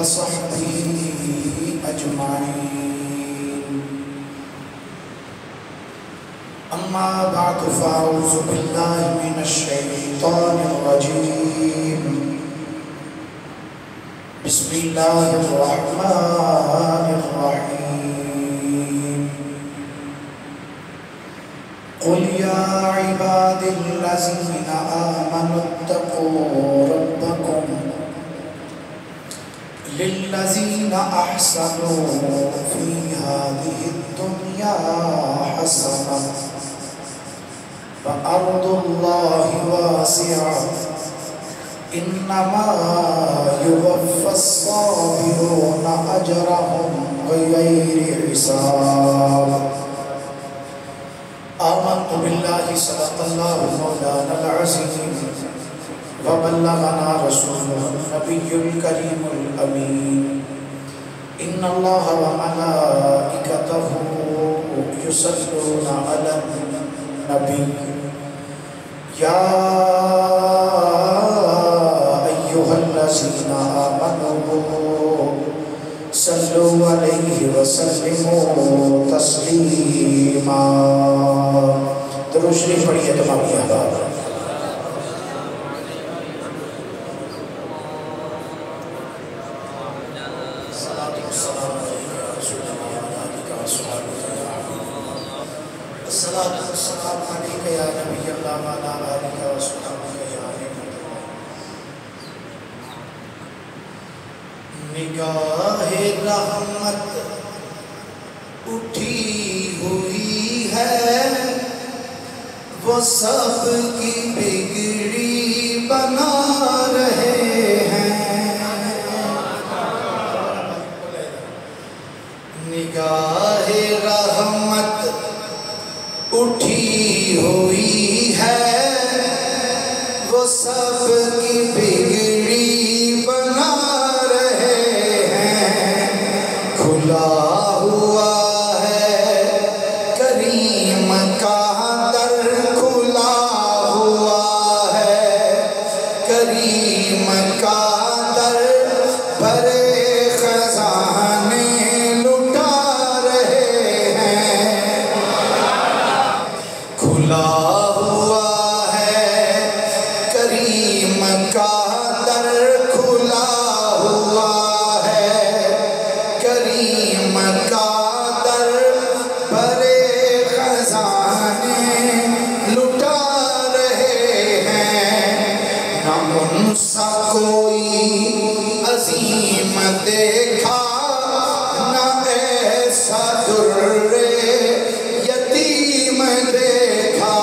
وصحبه أجمعين. أما بعد فأعوذ بالله من الشيطان الرجيم. بسم الله الرحمن الرحيم. قل يا عباد الذين آمنوا اتقوا ربكم للذين أحسنوا في هذه الدنيا حسنة وأرض الله واسعة إنما يوفى الصابرون أجرهم بغير حساب. آمنت بالله صدق الله مولانا العظيم وبلغنا رسوله النبي الكريم الأمين. إن الله وملائكته يصلون على النبي يا أيها الذين آمنوا صلوا عليه وسلموا تسليما. درود شریف پڑھیے تمام احباب. نگاہ رحمت اٹھی ہوئی ہے وہ سب کی بگڑی بنا رہے ہیں. نگاہ رحمت اٹھی ہوئی ہے وہ سب کی بگڑی بنا رہے ہیں. کھلا ہوا ہے کریم کا در، کھلا ہوا ہے کریم کا در، بھرے خزانے لٹا رہے ہیں. کھلا ہوا ہے کریم کا در، کھلا ہوا ہے کریم کا در، بھرے خزانے لٹا رہے ہیں. نہ ان سا کوئی عظیم دیکھا، نہ ایسا در یتیم دیکھا.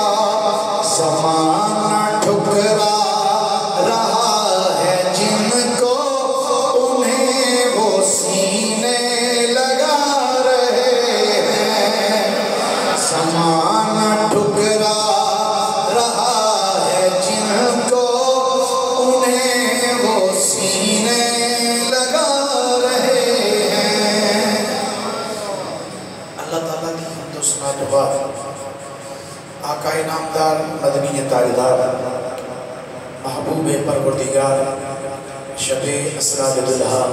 زمانہ ٹھکرا رہا ہے جن کو، انہیں وہ سینے لگا رہے ہیں. زمانہ ٹھکرا رہا ہے جن کو، انہیں وہ سینے لگا رہے ہیں. اللہ تعالیٰ کی حمد و ثنا دعا آقا انعامدار مدنی تاجدار محبوب پروردگار شب اسریٰ بدلہا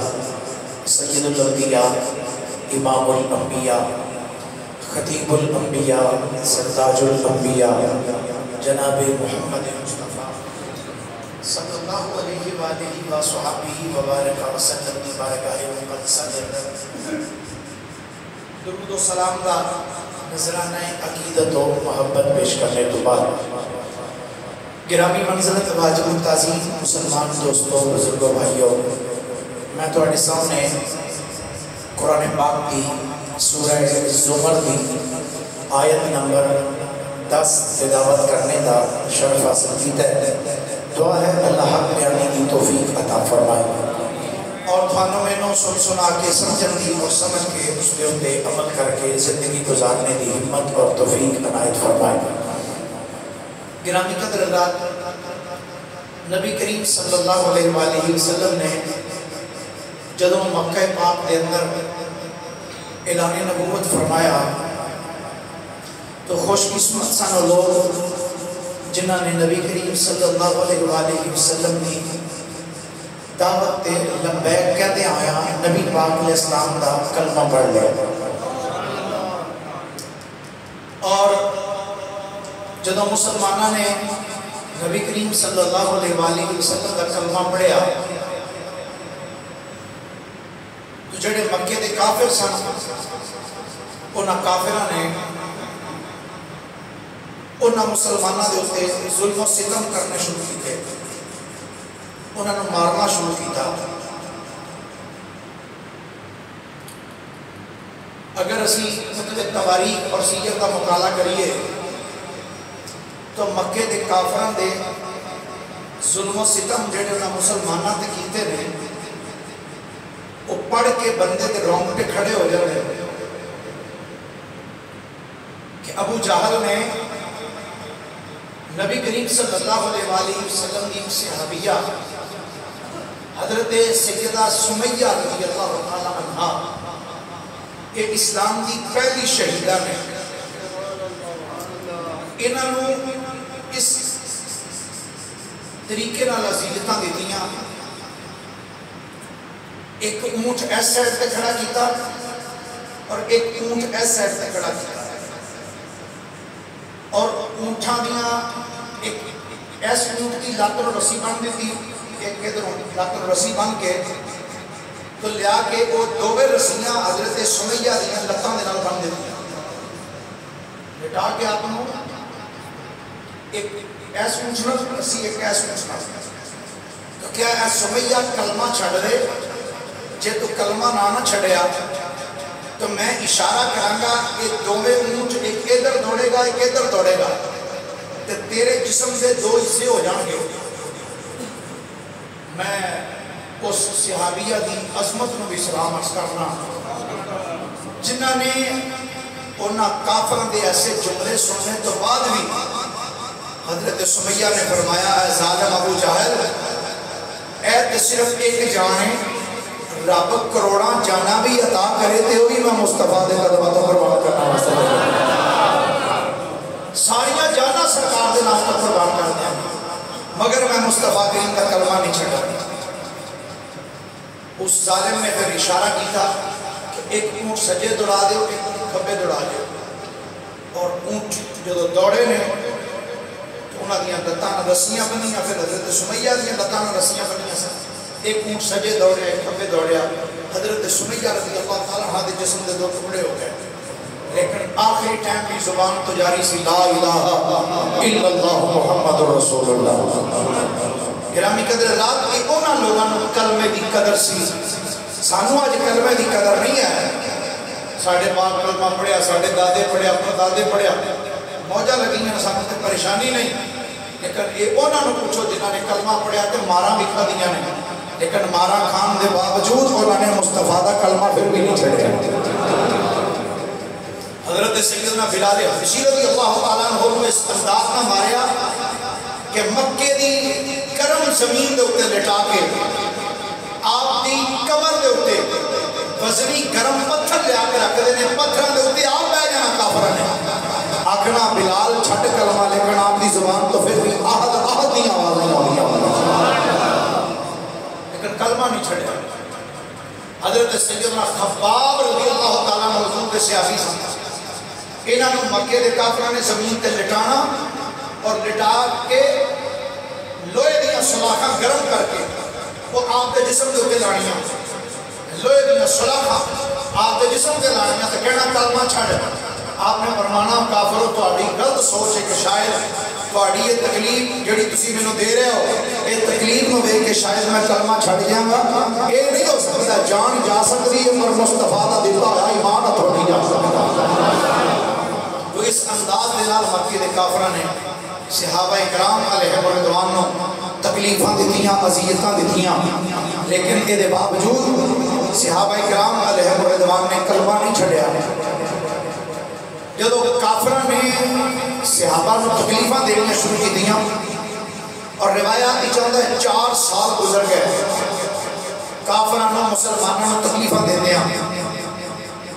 سید الانبیاء امام الانبیاء خطیب الانبیاء سرداج الانبیاء جناب محمد مصطفیٰ صلی اللہ علیہ وآلہ وصحبہ وبارک وسلم کی بارگاہ مقدسہ اندر درود و سلام کا نذرانہ عقیدت و محبت پیش کرنے کے بعد گرامی منزلت واجب التعظیم مسلمان دوستوں بزرگوں بھائیوں، میں تھوڑے سامنے قرآن پاک کی سورہ زمر کی آیت نمبر 10 تلاوت کرنے کا شرف حاصل کیتا ہے. دعا ہے اللہ حق بیانی کی توفیق عطا فرمائے اور تھانوں میں نو سن سنا کے سمجھن دی اور سمجھ کے اس پہ اندے عمل کر کے زندگی گزارنے دی ہمت اور توفیق عنایت فرمائے. گرامی قدر اللہ، نبی کریم صلی اللہ علیہ وآلہ وسلم نے جدوں مکہ پاک دے اندر اعلان نبوت فرمایا تو خوش قسمت سن لوگ جنہاں نے نبی کریم صلی اللہ علیہ وآلہ وسلم کی دعوت تے لبیک کہتے آیا نبی پاک علیہ السلام دا کلمہ پڑھ لیا اور جدو مسلمانہ نے نبی کریم صلی اللہ علیہ وآلہ وسلم دا کلمہ پڑھیا تو جڑے مکے دے کافر سن انہاں کافرہ نے انہاں مسلمانہ دے ہوتے ظلم و ستم کرنے شروع کیتے انہاں نے مارنا شروع کیتا اگر اسی مطلب تواریخ اور سیر کا مطالعہ کریے تو مکے دے کافران دے ظلم و ستم جڑے انہاں مسلمانہ تے کیتے نے وہ پڑھ کے بندے دے رونگٹے کھڑے ہو جاتے ہیں کہ ابو جہل نے نبی کریم صلی اللہ علیہ وآلہ وسلم کی صحابیہ حضرت سیدہ سمیہ رضی اللہ تعالی عنہ یہ اسلام کی پہلی شہیدہ نے انہوں اس طریقے نال عزیزتاں دیتیاں ایک اونٹ ایس سائڈ پہ کھڑا کیتا اور ایک اونٹ ایس سائڈ پہ کھڑا کیتا اور اونٹاں دیاں ایک ایس اونٹ کی لاتر رسی بن دیتی ایک ادھروں لاتر رسی بن کے تو لیا کے وہ دووے رسیاں حضرت سمیہ دیاں لتاں دے نال بن دیتی لٹا کے آپ نو ایک ایس اونٹ رسی ایک ایس اونٹ تو کیا ایس سمیہ کلمہ چھڑ دے جے تو کلمہ نہ چھڑیا تو میں اشارہ کرانگا کہ دووے اونٹ ایک ادھر دوڑے گا ایک ادھر دوڑے گا تو تیرے جسم سے دو حصے ہو جائیں گے میں اس صحابیہ دی عظمت نو بھی سلام عرض کرنا جنہاں نے انہاں کافران دے ایسے جملے سننے تو بعد بھی حضرت سمیہ نے فرمایا اے ظالم ابو جہل اے تے صرف ایک جان ہے رب کروڑاں جانا بھی عطا کرے تے ہوئی میں مصطفیٰ دے قدمہ تو قربان کرنا واسطے ساریاں جانا سرکار دے نام پر قربان کرتے ہیں مگر میں مصطفیٰ کریم کا کلمہ نہیں چھڑا اس ظالم نے پھر اشارہ کیتا کہ ایک اونٹ سجے دوڑا دے ایک اونٹ کھبے دوڑا دے اور اونٹ جو دوڑے نے تو انہاں دیاں لتاں رسیاں بنیاں پھر حضرت سمیہ دیاں لتاں رسیاں بنیاں سن ایک اونٹ سجے دوڑے ایک کھبے دوڑیا حضرت سمیہ رضی اللہ تعالیٰ عنہ دے جسم دے دو ٹکڑے ہو گئے لیکن آخری ٹائم کی زبان تو جاری سی لا الہ الا اللہ محمد رسول اللہ گرامی قدر رات کی اونا لوگاں کلمے دی قدر سی سانو آج کلمے دی قدر نہیں ہے ساڑھے باپ کلمہ پڑھیا ساڑھے دادے پڑھیا اپنے دادے پڑھیا موجہ لگی ہیں سانو تے پریشانی نہیں لیکن یہ اونا نو پوچھو جنہاں نے کلمہ پڑھیا تے مارا بھی کھا دیا نہیں لیکن مارا خان دے باوجود اونا نے مصطفیٰ دا کلمہ پھر بھی نہیں چھڑے حضرت سیدنا بلال حبشی رضی اللہ تعالیٰ عنہ اس انداز نہ ماریا کہ مکے دی کرم زمین دے ہوتے لٹا کے آپ دی کمر دے ہوتے وزنی گرم پتھر لیا کے رکھ دینے پتھران دے ہوتے آپ بے جانا کافرہ نے آکھنا بلال چھٹ کلمہ لیکن آپ دی زبان تو پھر بھی آہد دی آواز نہیں ہوئی لیکن کلمہ نہیں چھڑیا حضرت سیدنا خباب رضی اللہ تعالیٰ موضوع کے سیاسی سمجھا انہاں نے مکے دے کافران نے زمین تے لٹانا اور لٹا کے لوہے دیا سلاخہ گرم کر کے وہ آپ دے جسم دے ہوتے لانیاں لوہے دیا سلاخہ آپ دے جسم دے لانیاں تو کہنا کلمہ چھڑ آپ نے فرمانا کافروں تو آڑی غلط سوچ ہے کہ شاید تو آڑی یہ تکلیف جڑی تسی میں نو دے رہے ہو یہ تکلیف نو دے کہ شاید میں کلمہ چھڑ جاں گا یہ نہیں ہو سکتا جان جا سکتی ہے پر مصطفیٰ دا دیتا ہے ایمان تو نہیں جا سکتا تو اس انداز دلال مکی دے کافرہ نے صحابہ اکرام علیہ رضوان نو تکلیفاں دیتیاں عذیتاں دیتیاں لیکن یہ دے باوجود صحابہ اکرام علیہ رضوان نے کلمہ نہیں چھڑیا جدو کافرہ نے صحابہ نو تکلیفاں دینا شروع کی دیاں اور روایات ہی چاہتا ہے 4 سال گزر گئے کافرہ نو مسلمانوں نو تکلیفاں دے دیا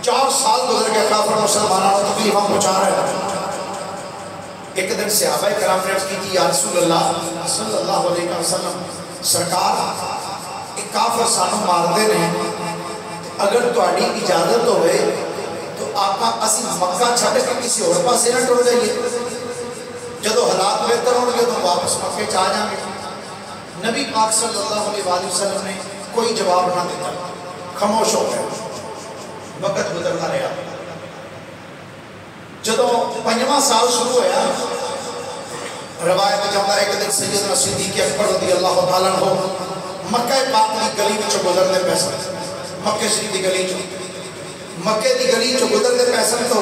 4 سال گزر گئے کافر مسلمانوں نو تکلیفاں پہنچا رہے ایک دن صحابہ کرام نے عرض کی یا رسول اللہ صلی اللہ علیہ وسلم سرکار کہ کافر سانو ماردے نے، اگر تہاڈی اجازت ہوئے تو آقا اسی مکہ چھڈ کے کسی اور پاسے نہ ٹر جائیے، جدو حالات بہتر ہون گے تو واپس مکے چ آ جائیں گے۔ نبی پاک صلی اللہ علیہ وآلہ وسلم نے کوئی جواب نہ دیتا، خاموش ہو گئے۔ وقت گزرتا رہا، جدو 5واں سال شروع ہوا، روایت جاتا ہے کہ دن سیدنا صدیق اکبر رضی اللہ تعالیٰ عنہ مکہ پاک کی گلی وچ گزرتے پیسے، مکے شریف کی گلی مکے کی گلی چ گزرتے پیسے تو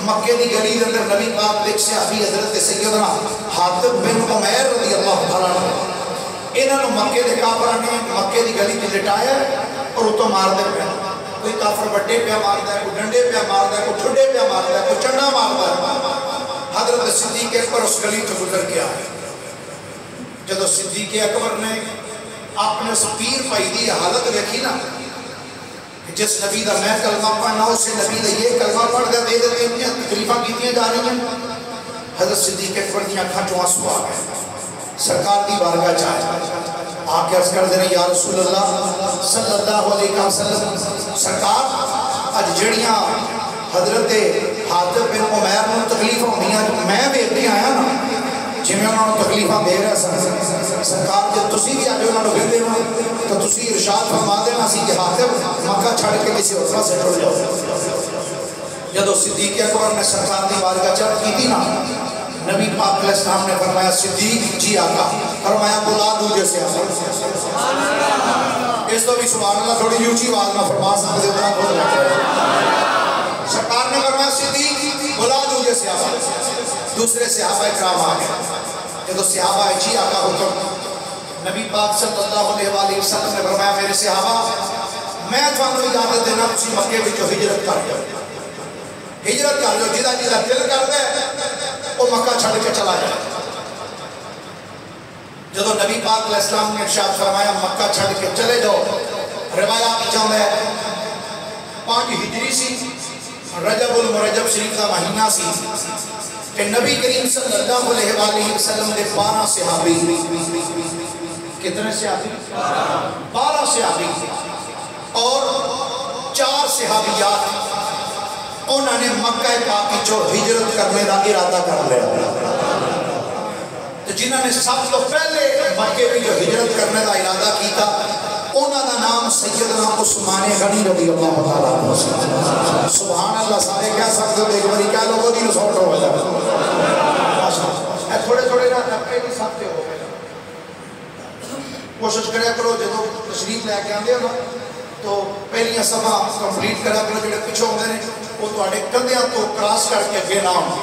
مکے کی گلی کے اندر نبی پاک دیکھ صحابی حضرت سیدنا حاتب بن عمیر رضی اللہ تعالیٰ عنہ، انہوں نے مکے کے کافروں نے مکے کی گلی میں لٹایا اور اتوں مار دے پیا۔ کوئی کافر بڑے پیا مارتا ہے، کوئی ڈنڈے پیا مارتا ہے، کوئی ٹھڈے پیا مارتا ہے، کوئی چنڈا مارتا ہے۔ حضرت صدیق اکبر اس گلی تو گزر کے آئے، جدو صدیق اکبر نے اپنے اس پیر بھائی کی حالت دیکھی نا، جس نبی دا میں کلمہ پڑھنا اسے نبی دا یہ کلمہ پڑھ کر دے دیتے ہیں، تکلیفاں کیتیاں جا رہی ہیں، حضرت صدیق اکبر کی آنکھاں چوں آنسو آ گئے، سرکار دی بارگاہ چاہے آپ کے عرض کر دینے یا رسول اللہ صلی اللہ علیہ وسلم، سرکار اج جڑیاں حضرت حاتب بن عمیر نے تکلیف ہوندیاں میں دیکھ کے آیا نا، جی میں انہوں نے تکلیفاں دے رہا سرکار جب تسی بھی آج انہوں نے گھر دینا تو تسی ارشاد فرما دینا سی کہ حاتب مکہ چھڑ کے کسی اور سے ٹر جاؤ۔ جدو صدیق اکبر نے سرکار دی بارگاہ چڑھ کی تھی نا، نبی پاک علیہ السلام نے فرمایا صدیق جی آقا، فرمایا بلا دو جیسے آقا۔ اس تو بھی سبحان اللہ تھوڑی یوچی آواز میں فرما سکتے اتنا خود رکھتے ہیں۔ سرکار نے فرمایا صدیق بلا دو جیسے آقا۔ دوسرے صحابہ اکرام آ گئے، جدو صحابہ جی آقا حکم، نبی پاک صلی اللہ علیہ وآلہ وسلم نے فرمایا میرے صحابہ میں تھانو اجازت دینا کسی مکے میں جو ہجرت کر جاؤ، ہجرت کر جاؤ، جدا جدا دل کر دے وہ مکہ چھڑ کے چلا جائے۔ جدو نبی پاک علیہ السلام نے ارشاد فرمایا مکہ چھڑ کے چلے جاؤ، روایات جاؤں ہے 5 ہجری سی، رجب المرجب شریف کا مہینہ سی، کہ نبی کریم صلی اللہ علیہ وآلہ وسلم نے 12 صحابی، کتنے صحابی؟ 12 صحابی اور 4 صحابیات، انہوں نے مکہ پاک جو ہجرت کرنے کا ارادہ کر لیا، تو جنہوں نے سب تو پہلے مکے میں جو ہجرت کرنے کا ارادہ کیتا انہوں کا نام سیدنا عثمان غنی رضی اللہ تعالیٰ عنہ۔ سبحان اللہ، سارے کہہ سکتے ہو ایک باری کہہ لوگوں دی رسوٹ ہو جائے، تھوڑے تھوڑے نہ نپے نہیں سکتے ہو گئے، کوشش کریا کرو جدو تشریف لے کے آندے ہو تو پہلیاں صفحہ کمپلیٹ کرا کرو، جڑے پیچھے ہوندے نے وہ تواڈے کندھیاں تو کراس کر کے اگے نہ ہوں،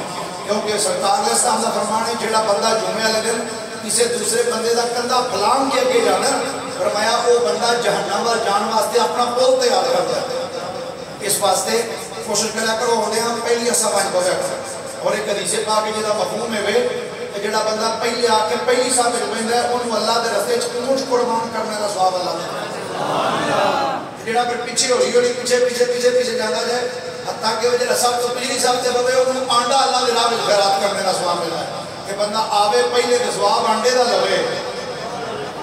کیونکہ سرکار علیہ السلام کا فرمان ہے جڑا بندہ جمعہ لگن کسی دوسرے بندے دا کندھا پھلان کے اگے جانا، فرمایا وہ بندہ جہنم اور جان واسطے اپنا پول تیار کرتا ہے۔ اس واسطے کوشش کریا کرو ہوندے ہم پہلی صفحہ پڑھا کرو، اور ایک حدیث پاک جہاں مفہوم ہے کہ جڑا بندہ پہلے آ کے پہلی صفحہ پڑھتا ہے انہوں اللہ دے رستے وچ اونٹ قربان کرنے کا ثواب اللہ دیتا ہے، جڑا پھر پیچھے ہولی ہولی پیچھے جانا جائے حتیٰ کہ وہ جڑا سب تو پچھلی صاحب سے بولے انہوں آنڈا اللہ دے راہ وچ خیرات کرنے کا ثواب ملا ہے، کہ بندہ آوے پہلے تے ثواب آنڈے دا لوے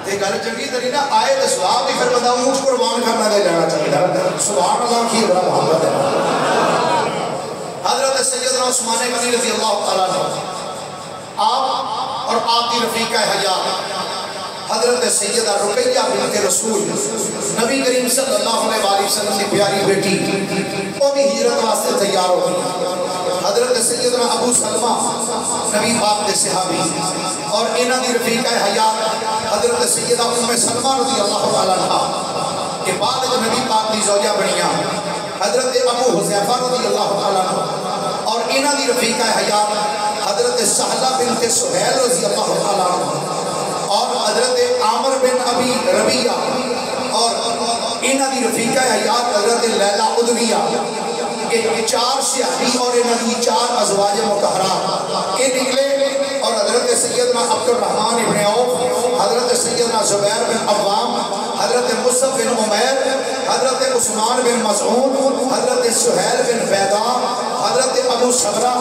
تے گل چنگی طرح نہ آئے تے ثواب ہی پھر بندہ اونٹ قربان کرنا دے جانا چاہیے۔ سبحان اللہ کی بڑا محبت ہے۔ حضرت سیدنا عثمان غنی رضی اللہ تعالیٰ عنہ آپ اور آپ کی رفیقہ حیات حضرت سیدہ رقیہ بنت رسول نبی کریم صلی اللہ علیہ وآلہ وسلم کی پیاری بیٹی وہ بھی ہجرت واسطے تیار ہو گئی، حضرت سیدنا ابو سلمہ نبی پاک کے صحابی اور انہاں دی رفیقہ حیات حضرت سیدہ ام سلمہ رضی اللہ تعالیٰ عنہ کے بعد جو نبی پاک کی زوجہ بنیاں حضرت ابو حذیفہ رضی اللہ تعالیٰ عنہ اور انہاں دی رفیقہ حیات حضرت سہلہ بنت سہیل رضی اللہ تعالیٰ عنہ اور حضرت عامر بن ابی ربیہ اور انہاں دی رفیقہ حیات حضرت لیلہ عدویہ، یہ 4 صحابی اور انہاں دی 4 ازواج مطہرات یہ نکلے، اور حضرت سیدنا عبد الرحمن بن عوف، حضرت سیدنا زبیر بن عوام، حضرت مصعب بن عمیر، حضرت عثمان بن مسعود، حضرت سہیل بن بیضا، حضرت ابو صبرہ،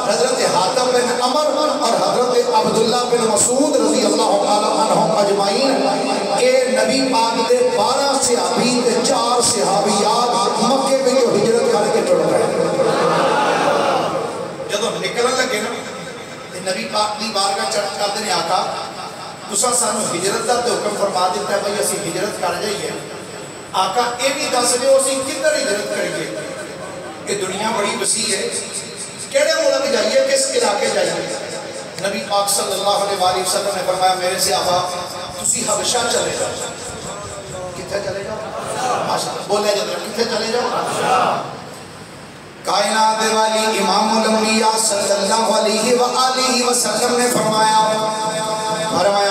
حضرت حاتم بن عمر اور حضرت عبداللہ بن مسعود رضی اللہ عنہم اجمعین، یہ نبی پاک دے 12 صحابی تے 4 صحابیات مکے میں جو ہجرت کر کے ٹر گئے جدو نکلن لگے نا نبی پاک دی بارگاہ چڑھ کر دے آقا تسا سانو ہجرت دا تے حکم فرما دیتا ہے بھئی اسی ہجرت کر جائیے آقا اے بھی دس دے اسی کدھر ہجرت کریے کہ دنیا بڑی وسیع ہے کیڑے ملک جائیے کس علاقے جائیے نبی پاک صلی اللہ علیہ وآلہ وسلم نے فرمایا میرے صحابہ تسی حبشہ چلے جاؤ کتھے چلے جاؤ بولے جاؤ کتھے چلے جاؤ کائنات والی امام الانبیاء صلی اللہ علیہ وآلہ وسلم نے فرمایا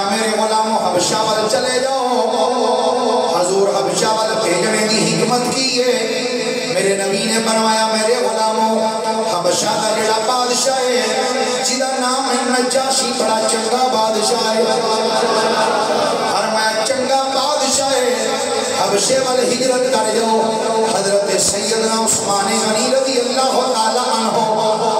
میرے غلاموں حبشہ وال چلے جاؤ حضور حبشہ وال بھیجنے دی حکمت کی ہے میرے نبی نے فرمایا میرے غلاموں حبشہ کا جڑا بادشاہ ہے جدا نام ہے نجاشی بڑا چنگا بادشاہ ہے فرمایا چنگا بادشاہ ہے حبشے وال ہجرت کر جاؤ حضرت سیدنا عثمان غنی رضی اللہ تعالی عنہ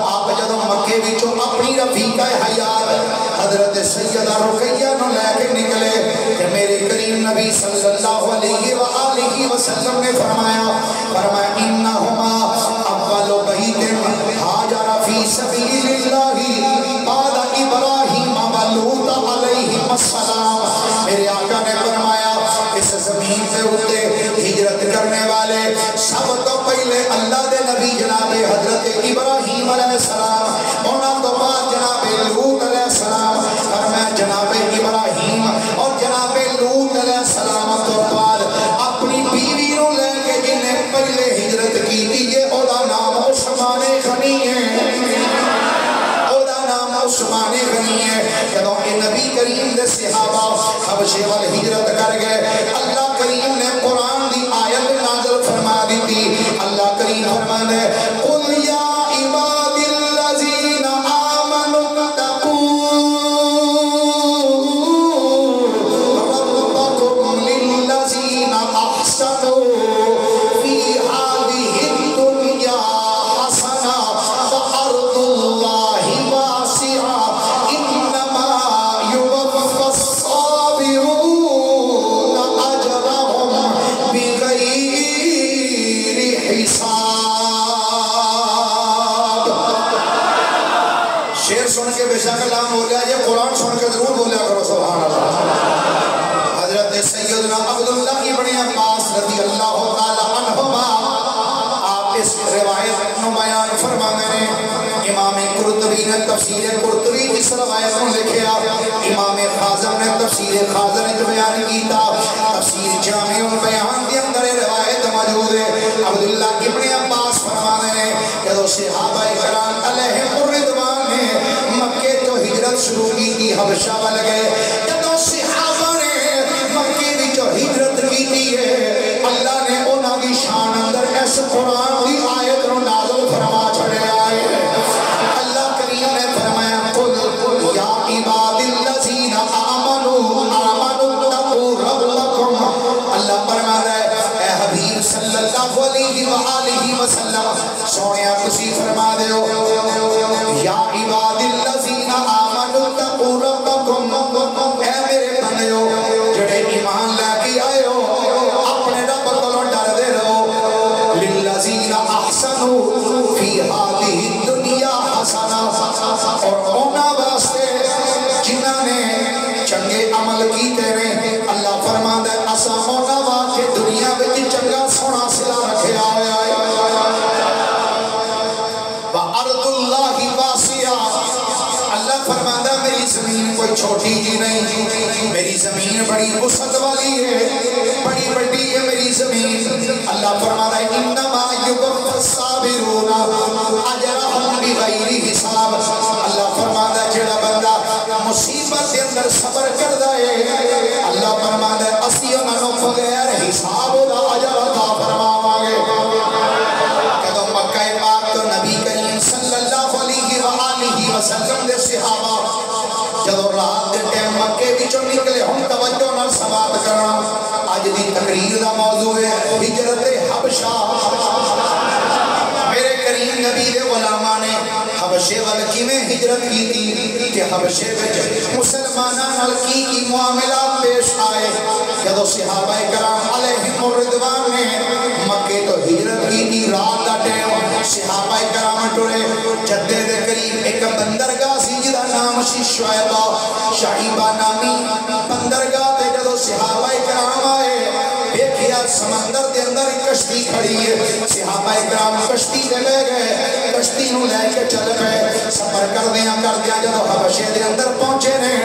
آپ جدو مکے وچوں اپنی رفیقہ حیات حضرت سیدہ رقیہ نو لے کے نکلے کہ میرے کریم نبی صلی اللہ علیہ وآلہ وسلم نے فرمایا انہما اول بیت ہاجر فی سبیل اللہ بعد ابراہیم ولوط علیہم السلام میرے آقا نے فرمایا اس زمین پہ اٹھتے ہجرت کرنے والے سب تو پہلے اللہ دے نبی جناب حضرت ابراہیم علیہ السلام انہوں تو بعد جناب لوط علیہ السلام اور میں جناب ابراہیم اور جناب لوط علیہ السلام تو بعد اپنی بیوی نو لے کے جنہیں پہلے ہجرت کی دیئے اوہ نام عثمان غنی ہے عثمان غنی ہے جدو کہ نبی کریم دے صحابہ حبشے وال ہجرت کر گئے اللہ کریم نے قرآن دی آیت نازل فرما دی تھی اللہ کریم فرمانے قل یا عباد الذین آمنوا اتقوا ربکم للذین احسنوا فی هذه الدنیا حسنہ وارض اللہ کلام ہو گیا یہ قرآن سن کے ضرور بولیا کرو سبحان اللہ حضرت سیدنا عبداللہ ابن عباس رضی اللہ تعالی عنہما آپ اس روایت نو بیان فرمانے نے امام قرطبی نے تفسیر قرطبی اس روایت کو لکھیا امام خازن نے تفسیر خازن جو بیان کیتا تفسیر جامع البیان کے اندر روایت موجود ہے عبداللہ ابن عباس فرمانے نے کہ صحابہ کرام علیہم الرضوان نے مکے تو ہجرت شروع کی تھی حبشہ وال گئے جدو صحابہ نے مکے بھی جو ہجرت کی تھی ہے اللہ نے انہاں کی شان اندر اس قرآن کی آیت رو نازل فرما چھڑے آئے اللہ کریم نے فرمایا قل یا عباد الذین آمنوا اتقوا ربکم اللہ فرما رہا ہے اے حبیب صلی اللہ علیہ وآلہ وسلم سونیا تسی فرما دے یا عباد الذین آمنوا اتقوا ربکم اے میرے بندیو جڑے ایمان لے کے آئے ہو اپنے رب کو ڈر دے رہو للذین احسنوا فی هذه الدنیا حسنہ اور انہاں واسطے جنہاں نے چنگے عمل کیتے نے اللہ فرماتا ہے اساں انہاں واسطے دنیا وچ چنگا سونا صلہ رکھیا ہوا ہے وارض اللہ واسعہ اللہ فرماتا ہے میری زمین کوئی چھوٹی جی نہیں میری زمین بڑی وسعت والی ہے بڑی بڑی ہے میری زمین اللہ فرماتا ہے انما یوفى الصابرون اجرهم بغیر حساب اللہ فرماتا ہے جڑا بندہ مصیبت کے اندر صبر کردا ہے اللہ فرماتا ہے اسی انہاں نوں بغیر حساب دا اجر عطا فرماواں گے کدو مکہ پاک تو نبی کریم صلی اللہ علیہ وآلہ وسلم دے صحابہ جدو رات دے ٹائم مکے وچوں نکلے ہن توجہ نال سماعت کرنا اج دی تقریر دا موضوع ہے ہجرت حبشہ میرے کریم نبی دے غلاماں نے حبشے وال کیویں ہجرت کیتی کہ حبشے وچ مسلماناں نال کی معاملات پیش آئے جدوں صحابہ کرام علیہم الرضوان نے مکے تو ہجرت کیتی رات دا ٹائم صحابہ کرام ٹرے جدے دے قریب ایک بندرگاہ سی جدا نام سی شعیبہ نامی بندرگاہ تے جدوں صحابہ کرام آئے دیکھیا سمندر دے اندر کشتی کھڑی ہے صحابہ کرام کشتی دے لے گئے کشتی نو لے کے چل گئے سفر کر دیا جدو حبشے دے اندر پہنچے نے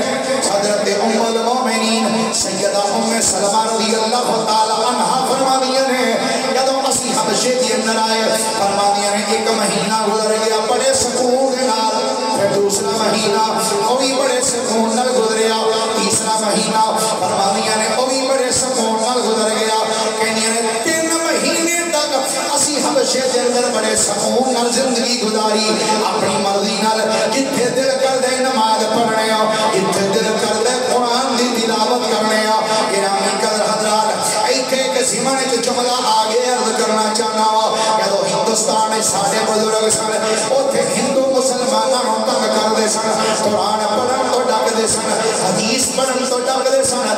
حضرت ام المومنین سیدہ ام سلمہ رضی اللہ تعالی عنہ فرما دیا نے جدو اسی حبشے دے اندر آئے فرما دیا نے ایک مہینہ گزر گیا بڑے سکون دے نال پھر دوسرا مہینہ وہ بھی بڑے سکون نال گزریا تیسرا مہینہ فرما دیا نے وہ بھی بڑے سکون نال گزر گیا کہنی نے 3 مہینے تک اسی حبشے دے اندر بڑے سکون نال زندگی گزاری اپنی مرضی نال جتھے دل کر دے نماز پڑھنے جتھے دل کر دے قرآن دی تلاوت کرنے گرامی قدر حضرات ایتھے کہ زمانے چ جملہ آگے عرض کرنا چاہنا جدو ہندوستان سارے بزرگ سن اوتھے ہندو مسلماناں تنگ کر دے سن قرآن پڑھن تو ڈک دے سن حدیث پڑھن تو ڈک دے سن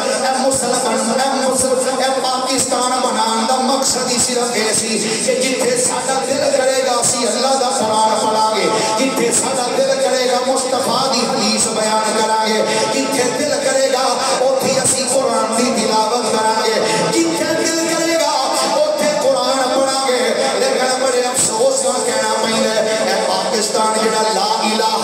اے پاکستان بنان دا مقصد ہی صرف یہ سی کہ جتھے ساڈا دل کرے گا اسی اللہ دا قرآن پڑھاں گے جتھے ساڈا دل کرے گا مصطفیٰ دی حدیث بیان کران گے جتھے دل کرے گا اوتھے اسی قرآن دی تلاوت کران گے جتھے دل کرے گا اوتھے قرآن پڑھاں گے لیکن بڑے افسوس نال کہنا پیندا ہے پاکستان جڑا لا الہ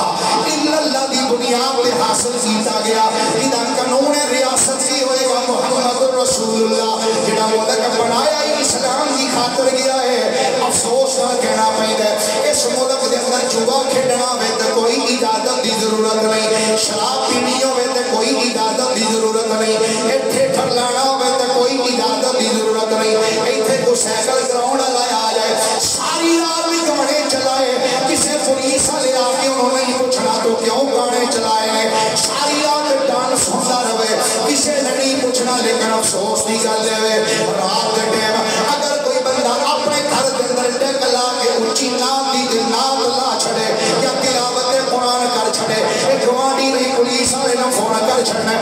الا اللہ دی بنیاد تے حاصل کیتا گیا جدا قانون ریاست کی ہوئے گا محمد رسول اللہ جڑا ملک بنایا اسلام دی خاطر گیا ہے افسوس نال کہنا پیندا ہے اس ملک دے اندر جوا کھیڈنا ہوے تے کوئی اجازت دی ضرورت نہیں شراب پینی ہوے تے کوئی اجازت دی ضرورت نہیں ایتھے ٹھلانا ہوے تے کوئی اجازت دی ضرورت نہیں ایتھے کو سائیکل گراؤنڈ لایا آ جائے ساری رات بھی گانے چلائے کسے پولیس والے آ کے انہوں نے پوچھنا تو کیوں گانے چلائے ساری رات ڈانس ہوتا رہے کسے نے نہیں پوچھنا لیکن افسوس کی گل ہے رات کے ٹائم اگر کوئی بندہ اپنے گھر کے اندر ڈگ لا کے اونچی نات دی نات لا چھڑے یا تلاوت قرآن کر چھڑے گوانڈی نہیں پولیس والے نے فون کر چھڑنا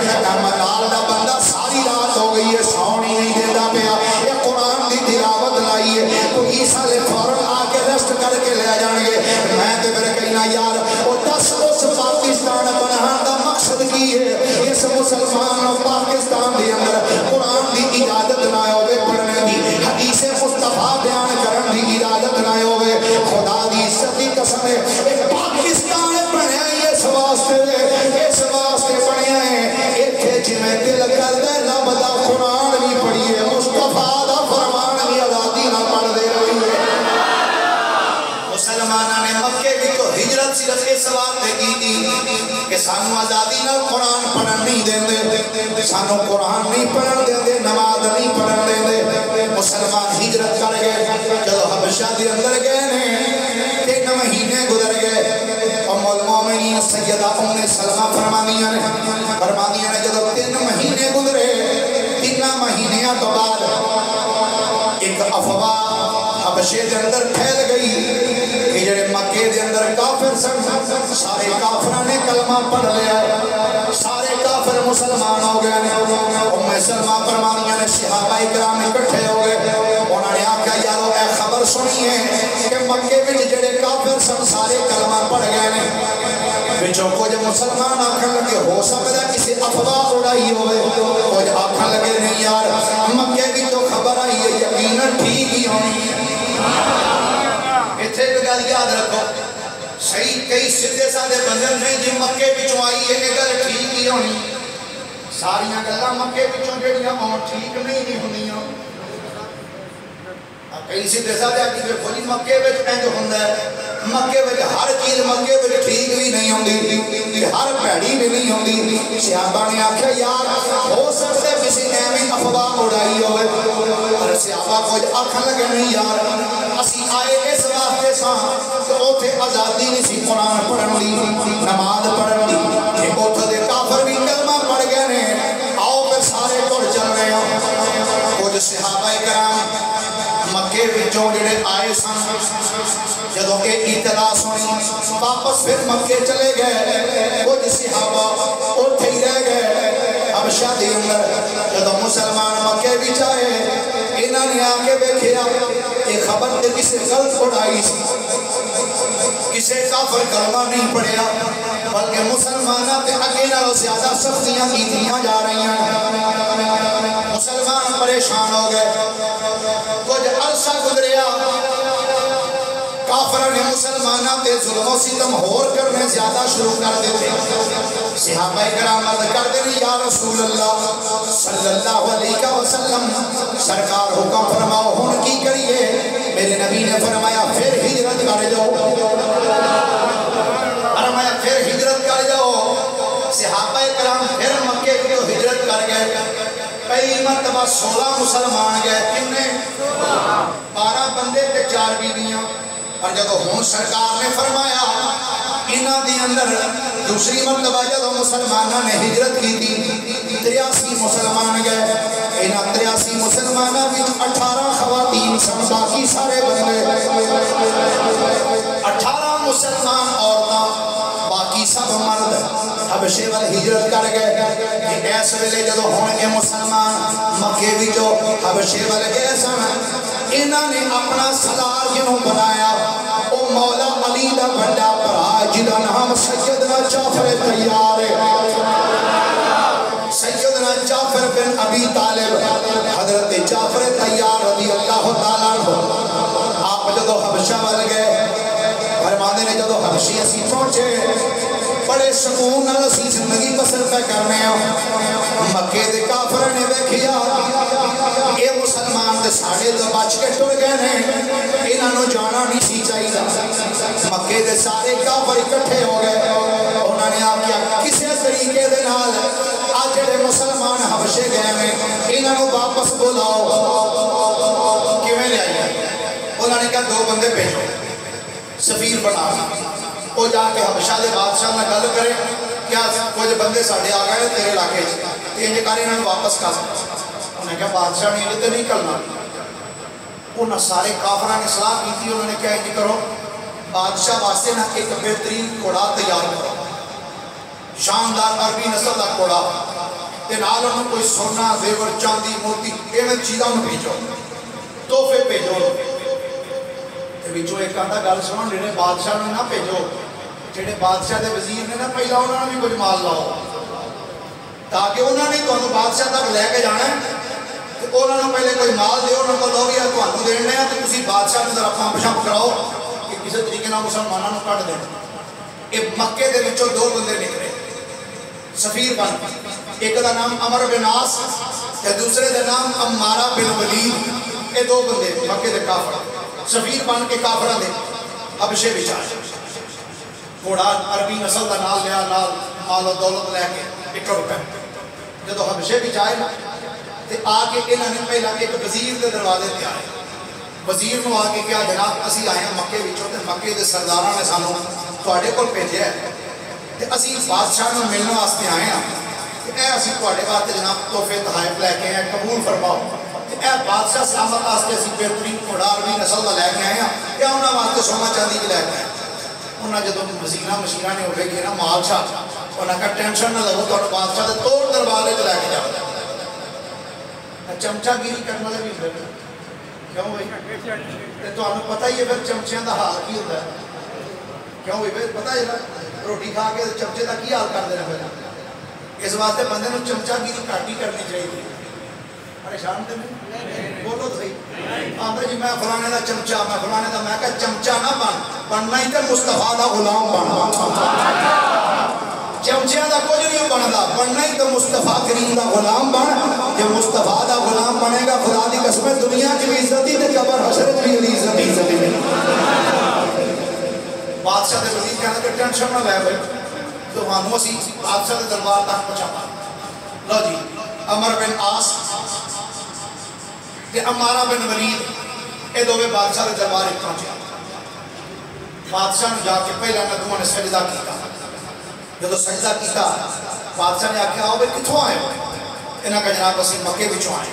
نال دا بندہ ساری رات ہو گئی ہے سون ہی نہیں دیتا پیا یہ قرآن دی تلاوت لائی ہے پولیس والے فوراً آ کے ریسٹ کر کے لے جان گے میں تو میرے کہنا یار وہ دس اس پاکستان بنان دا مقصد کی ہے اس مسلمان پاکستان دے اندر قرآن دی اجازت نہ ہوے پڑھنے دی حدیث مصطفیٰ بیان کرن دی اجازت نہ ہوے خدا دی عزت دی قسم ہے پاکستان بنیا اس واسطے بنیا ہے ایتھے جویں دل کردا ہے رب دا قرآن بھی پڑھیے مصطفیٰ دا فرمان بھی آزادی نہ پڑھ دے رہی ہے مسلماناں نے مکے وچوں ہجرت صرف اس واسطے کی کہ سانو آزادی نال قرآن پڑھن نہیں دیندے سانو قرآن نہیں پڑھن دیندے نماز نہیں پڑھن دیندے مسلمان ہجرت کر گئے جدو حبشہ دے اندر گئے نے 3 مہینے گزر گئے ام المومنین سیدہ ام سلمہ فرمانیاں نے جدو 3 مہینے گزرے 3 مہینیاں تو بعد ایک افواہ حبشے دے اندر پھیل گئی کہ جڑے مکے دے اندر کافر سن سارے کافراں نے کلمہ پڑھ لیا سارے کافر مسلمان ہو گئے ام سلمہ فرمانیاں نے صحابہ کرام اکٹھے ہو گئے انہوں نے آکھا یارو اے خبر سنیے کہ مکے وچ جڑے کافر سن سارے کلمہ پڑھ گئے نے وچوں کچھ مسلمان آکھن لگے ہو سکدا کسی افواہ اڑائی ہوئے کچھ آکھن لگے نہیں یار مکے وچوں خبر آئی ہے یقیناً ٹھیک ہی ہونی ہے ایتھے بھی گل یاد رکھو صحیح کئی سدھے سادے بندے نہیں جی مکے وچوں آئی ہے یہ گل ٹھیک ہی ہونی ساریاں گلاں مکے وچوں جڑیاں ہون ٹھیک نہیں ہوندیاں کئی سدھے سادے آ کے دیکھو جی مکے وچ انج ہوندا ہے مکے وچ ہر چیز مکے وچ ٹھیک بھی نہیں ہوندی ہر بھڑی بھی نہیں ہوندی صحابہ نے آکھیا یار ہو سکتا ہے کسی ایویں افواہ اڑائی ہوئے اور صحابہ کچھ آکھن لگے نہیں یار اسی آئے اس واسطے ساں کہ اوتھے آزادی نہیں سی قرآن پڑھن دی نماز پڑھن دی کہ اوتھے دے کافر بھی کلمہ پڑھ گئے نے آؤ پھر سارے ٹر چل رہے ہیں کچھ صحابہ کرام مکے وچوں جڑے آئے سن جدوں کہ اطلاع سنی واپس پھر مکے چلے گئے کچھ صحابہ اوتھے ہی رہ گئے حبشہ دے اندر جدوں مسلمان مکے وچ آئے انہاں نے آ کے ویکھیا یہ خبر تے کسے غلط اڑائی سی کسے کافر کلمہ نہیں پڑھیا بلکہ مسلمانہ تے اگے نالوں زیادہ سختیاں کیتیاں جا رہی ہیں مسلمان پریشان ہو گئے کچھ عرصہ گزریا کافروں نے مسلمانہ تے ظلم و ستم ہور کرنے زیادہ شروع کر دیتے صحابہ کرام عرض کر دیں یا رسول اللہ صلی اللہ علیہ وسلم سرکار حکم فرماؤ ہن کی کریے میرے نبی نے فرمایا پھر ہجرت کر جاؤ فرمایا پھر ہجرت کر جاؤ صحابہ کرام پھر مکے کی ہجرت کر گئے پہلی مرتبہ 16 مسلمان گئے کتنے 12 بندے تے 4 بیویاں اور جب ہون سرکار نے فرمایا انہاں دی اندر دوسری مرتبہ جب مسلمانہ نے ہجرت کی تھی 83 مسلمان گئے انہاں 83 مسلمانہ بھی 18 خواتین سن باقی سارے بندے 18 مسلمان عورتاں باقی سب مرد حبشے وال ہجرت کر گئے ایس ویلے جدو ہون کے مسلمان مکے بھی جو حبشے وال گئے سن انہاں نے اپنا سالار جنہوں بنایا او مولا علی دا بڑا بھرا جدا نام سیدنا جعفر تیار سیدنا جعفر بن ابی طالب حضرت جعفر تیار رضی اللہ تعالیٰ عنہ آپ جدو حبشہ وال گئے فرمانے نے جدو حبشی اسی پہنچے بڑے سکون نال اسی زندگی بسر پہ کرنے ہیں مکے دے کافر نے دیکھیا اے مسلمان دے ساڑے تو بچ کے ٹر گئے ہیں انہاں نو جانا نہیں سی چاہیے مکے دے سارے کافر اکٹھے ہو گئے انہاں نے آپ کیا کسی طریقے دے نال آج جڑے مسلمان حبشے گئے ہیں انہاں نو واپس بلاؤ کیویں لے آئیے انہاں نے کہا 2 بندے بھیجو سفیر بنا وہ جا کے حبشہ دے بادشاہ نے گل کرے کیا کچھ بندے ساڑھے آ گئے تیرے علاقے سے انہیں کاری انہوں نے واپس کر انہوں نے کہا بادشاہ نے یہ تو نہیں کرنا انہوں سارے کافران نے صلاح کی تھی انہوں نے کہا کہ کرو بادشاہ واسطے نہ ایک بہترین کوڑا تیار کرو شاندار عربی نسل کا کوڑا نال انہوں کوئی سونا زیور چاندی موتی ایویں چیزاں انہوں بھیجو تحفے بھیجو بچو ایک آنٹا گل سنو جنہیں بادشاہ نے نہ بھیجو جنہیں بادشاہ دے وزیر نے نہ پہلا انہوں نے بھی کچھ مال لاؤ تاکہ انہوں نے تو بادشاہ تک لے کے جانا ہے تو انہوں نے پہلے کوئی مال دے انہوں کو لو بھی تو انہوں دینے ہیں تو کسی بادشاہ نے ذرا پامپ شامپ کراؤ کہ کسی طریقے نہ مسلمانوں نے کٹ دیں یہ مکے دے بچوں 2 بندے نکلے سفیر بن ایک دا نام عمر بن عاص یا دوسرے دا نام عمارہ بن ولید یہ 2 بندے مکے دے کافر سفیر بن کے کافرہ دے حبشے بھی چاہے گھوڑا عربی نسل دا نال لیا نال مال و دولت لے کے 1 روپے جدو حبشے بھی چاہے تے آگے انہوں نے پہلا ایک وزیر دے دروازے تے آئے وزیر نو آگے کیا جناب اسی آئے ہیں مکے وچوں تے مکے دے سرداراں نے سانو تواڈے کول بھیجیا ہے تے اسی بادشاہ نو ملن واسطے آئے ہیں تے اے اسی تواڈے واسطے جناب تحفے تحائف لے کے آئے قبول فرماؤ اے بادشاہ سلامت آستے اسی بہترین کوڑا عربی نسل دا لے کے آئے ہیں یا انہاں واسطے سونا چاندی کے لے کے آئے انہاں جدوں وزیراں مشیراں نے ہوئے کہ نا مال شاہ انہاں کا ٹینشن نہ لگو تہاڈا بادشاہ دے توڑ دروازے تے لے کے جاؤ چمچا گیری کرنے والے بھی ہوئے کیوں بھائی تے تانوں پتہ ہی ہے پھر چمچیاں دا حال کی ہوندا ہے کیوں بھائی پتہ ہے روٹی کھا کے چمچے دا کی حال کر دینا پھر اس واسطے بندے نوں چمچا گیری گھٹ ہی کرنی چاہیے پریشان تے نہیں بولو تو صحیح آندا جی میں فلانے دا چمچا میں فلانے دا میں کہ چمچا نہ بننا ہی تے مصطفیٰ دا غلام بن چمچیاں دا کچھ نہیں بندا بننا ہی تے مصطفیٰ کریم دا غلام بن کہ مصطفیٰ دا غلام بنے گا خدا دی قسم دنیا کی بھی عزت ہی تے قبر حشر کی بھی عزت ہی بادشاہ دے وزیر کہنا کہ ٹینشن نہ لے بھائی تو ہم اسی بادشاہ دے دربار تک پہنچا لو جی عمر بن عاص کہ عمارہ بن ولید اے دوویں بادشاہ دے دربار ایک پہنچے بادشاہ نے جا کے پہلا ندوہ نے سجدہ کیتا جب سجدہ کیتا بادشاہ نے آکھیا آؤ بھئی کتھوں آئے انہاں کا جناب اسی مکے وچوں آئے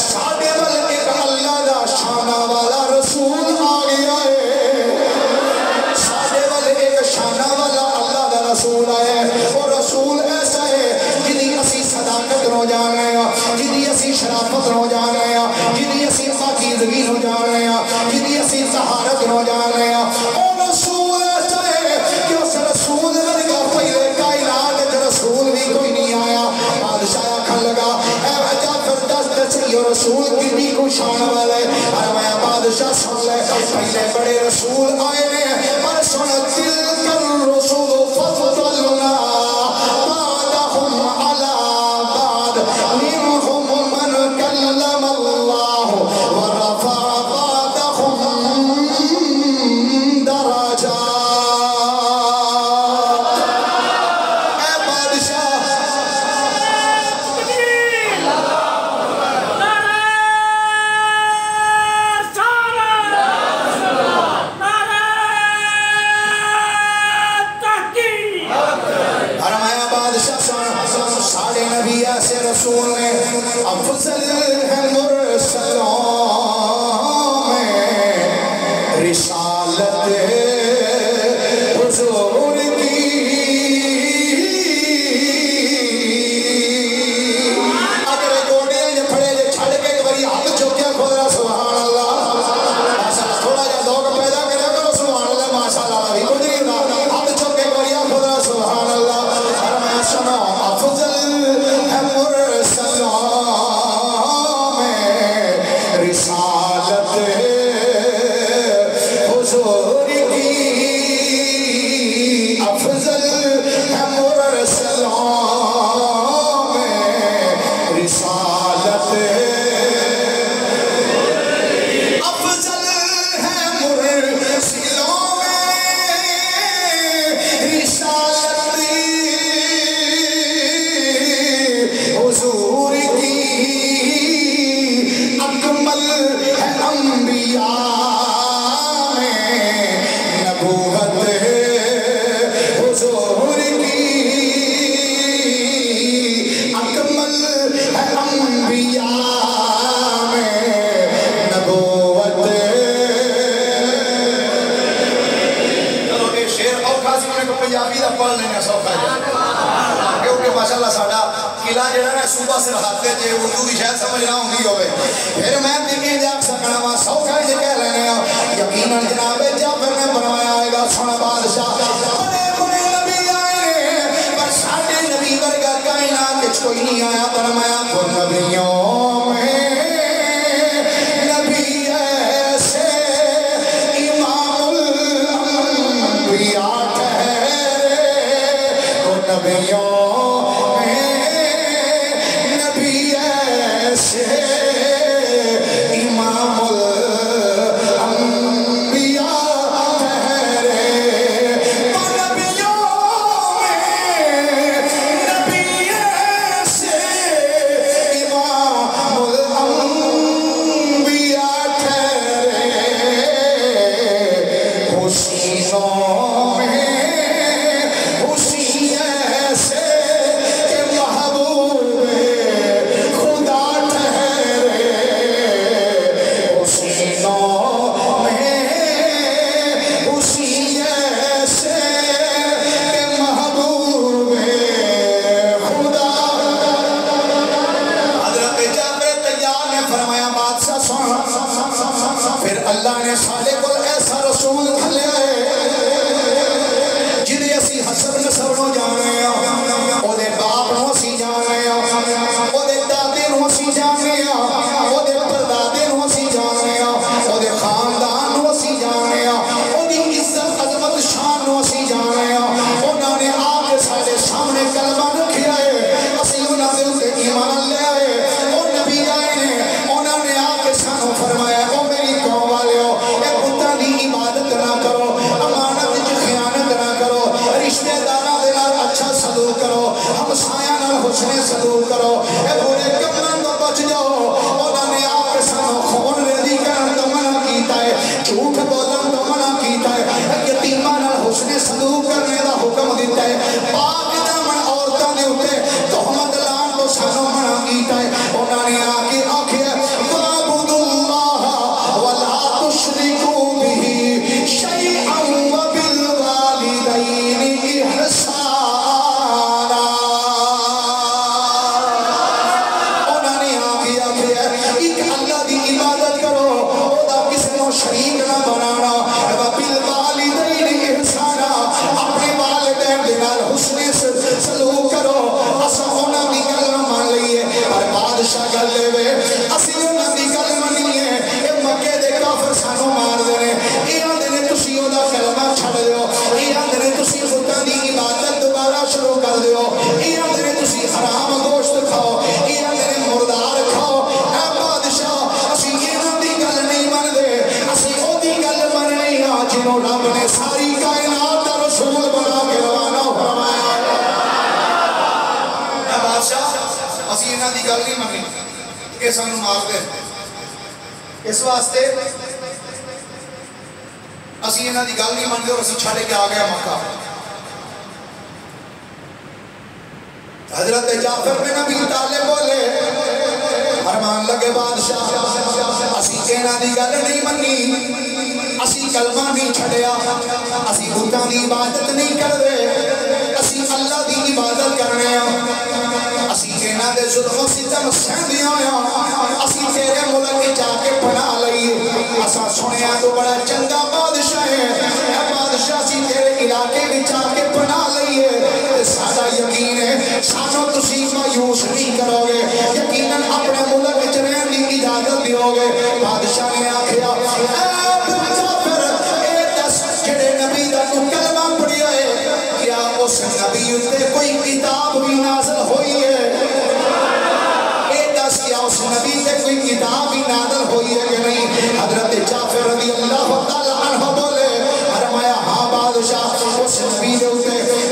ساڈے ول ایک اللہ دا شانہ والا رسول آ گیا ہے ساڈے ول ایک شانہ والا اللہ دا رسول آیا ہے اور رسول ایسا ہے جدی اسی صداقت نو جان رہے ہیں جدی اسی شرافت نو جان رہے ہیں جدی اسی پاکیزگی نو جان رہے ہیں جدی اسی طہارت نو جان رہے ہیں اور رسول ایسا ہے کہ اس رسول ورگا پہلے کائنات وچ رسول بھی کوئی نہیں آیا بادشاہ آکھن لگا اے جعفر دس یہ رسول کتنی کو شان والا ہے فرمایا بادشاہ سن لے پہلے بڑے رسول آئے ہیں پر سن تلک الرسول فضلنا بعدهم على بعد منهم من كلم الله ورفع بعضهم درجات اے بادشاہ ساڑے نبی ایسے رسول نے افضل ہے مرسلوں میں رسالت حضور کی اگر گوڑے جو پھڑے جو چھڑ کے ایک باری ہاتھ چوکیا کھول رہا سبحان اللہ ماشاءاللہ تھوڑا جا دوگ پیدا کرے کرو سبحان اللہ ماشاءاللہ بھی کچھ نہیں ہوتا ہاتھ چوک کے ایک باری کھول رہا سبحان اللہ فرمایا سنو افضل ہے مرسلوں میں رسالت حضور کی افضل ہے مرسلوں میں رسالت افضل ہے مرسلوں میں رسالت حضور کی اکمل ہے انبیاء میں نبوت حضور کی اکمل ہے انبیاء میں نبوت چلو یہ شعر اوکھا سی انہیں کو پنجابی دا پڑھ لینا سوکھا جائے کیونکہ ماشاءاللہ ساڑھا قلعہ جڑا ہے صوبہ سرحد تے جے اردو بھی شاید سمجھ نہ ہوندی ہوئے پھر میں دیکھیں دے آپ سکنا وا سوکھا جے کہہ لینے ہیں یقیناً جناب جعفر نے بنوایا آئے گا سونا بادشاہ بڑے بڑے نبی آئے ہیں پر ساڑھے نبی ورگا کائنات وچ کوئی نہیں آیا فرمایا تو نبیوں میں نبی ایسے امام الانبیاء ٹھہرے تو نبیوں امام الانبیاء بادشاہ گل دے وے اسی انہاں دی گل منی ہے اے مکے دے کافر سانو مار دے نے اے آندے نے تسی او دا کلمہ چھڑ دیو اے آندے نے تسی بتاں دی عبادت دوبارہ شروع کر دیو اے آندے نے تسی حرام گوشت کھاؤ اے آندے نے مردار کھاؤ اے بادشاہ اسی انہاں دی گل نہیں من دے اسی او دی گل مننی آ جنوں رب نے ساری کائنات دا رسول بنا کے روانہ فرمایا اے بادشاہ اسی انہاں دی گل نہیں مننی کہ سانو مار دے اس واسطے اسی انہاں دی گل نہیں منتے اور اسی چھڑے کے آ گیا مکہ حضرت جعفر بن ابی طالب بولے فرمان لگے بادشاہ اسی انہاں دی گل نہیں منی اسی کلمہ نہیں چھڑیا اسی بتاں دی عبادت نہیں کر دے اسی اللہ دی عبادت کرنے ہیں اسی انہاں دے ظلم و ستم سہندے آیا اسی تیرے ملک جا کے پناہ لئی اساں سنیا تو بڑا چنگا بادشاہ ہے اے بادشاہ سی تیرے علاقے میں جا کے پناہ لئیے سادہ یقین ہے سانو تسی مایوس نہیں کرو گے یقیناً اپنے ملک چرین دی اجازت دیو گے بادشاہ نے آکھیا اے جعفر اے دس جڑے نبی دا تو کلمہ پڑھیا ہے کیا اس نبی تے کوئی کتاب بھی نازل ہوئی ہے کیا اس نبی سے کوئی کتاب ہی نازل ہوئی ہے کہ نہیں حضرت جعفر رضی اللہ تعالیٰ عنہ بولے فرمایا ہاں بادشاہ اس نبی سے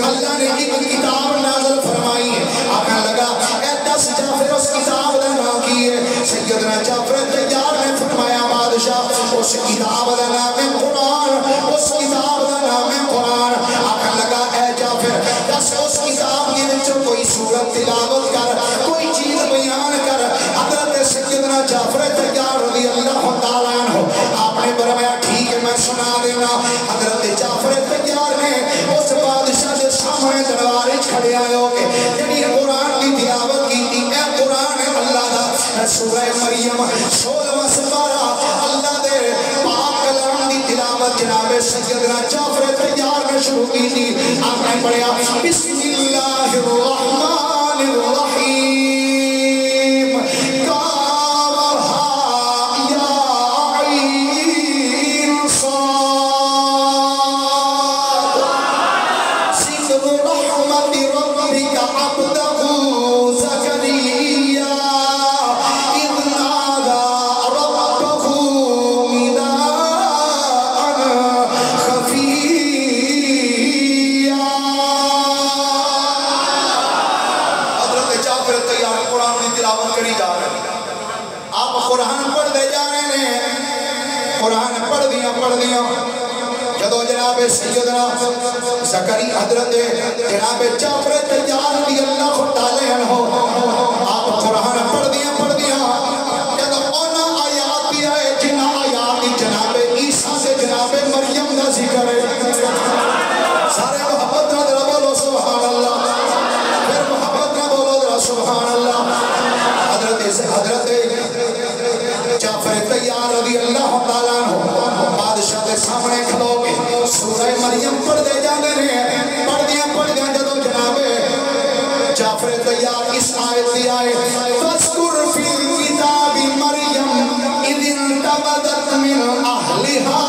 اللہ نے ایک کتاب نازل فرمائی ہے آقا لگا اے دس جعفر اس کتاب دا نام کی ہے سیدنا جعفر تیار نے فرمایا بادشاہ اس کتاب دا نام ہے قرآن اس کتاب دا نام ہے قرآن آقا لگا اے جعفر دس اس کتاب کے وچوں کوئی سورت تلاوت کر کوئی چیز بیان کر حضرت سیدنا جعفر تیار رضی اللہ تعالیٰ عنہ آپ نے فرمایا ٹھیک ہے میں سنا دینا حضرت جعفر تیار نے اس بادشاہ کے سامنے دربار کھڑے آئے ہو کے یعنی قرآن کی تلاوت کی تھی اے قرآن اللہ دا سورہ مریم 16واں سپارہ اللہ دے پاک کلام دی تلاوت جناب سیدنا جعفر تیار نے شروع کی تھی آپ نے پڑھا بسم اللہ الرحمن الرحیم سیدنا زکریا حضرت جناب جعفر تیار رضی اللہ تعالی عنہ آپ قرآن پڑھ دیا جب اونا آیات بھی آئے جنہ آیات جناب عیسیٰ سے جناب مریم کا ذکر ہے سارے محبت نہ درہ بولو سبحان اللہ پھر محبت نہ بولو درہ سبحان اللہ حضرت جعفر تیار رضی اللہ تعالیٰ عنہ بادشاہ کے سامنے کھلو گے سورہ مریم پڑھ دے جانے رہے پڑھ دیا جدو جنابے جعفر تیار اس آیت دی آئے فَذْكُرْ فِي الْكِتَابِ مَرْيَمْ اِذِ انْتَبَذَتْ مِنْ أَهْلِهَا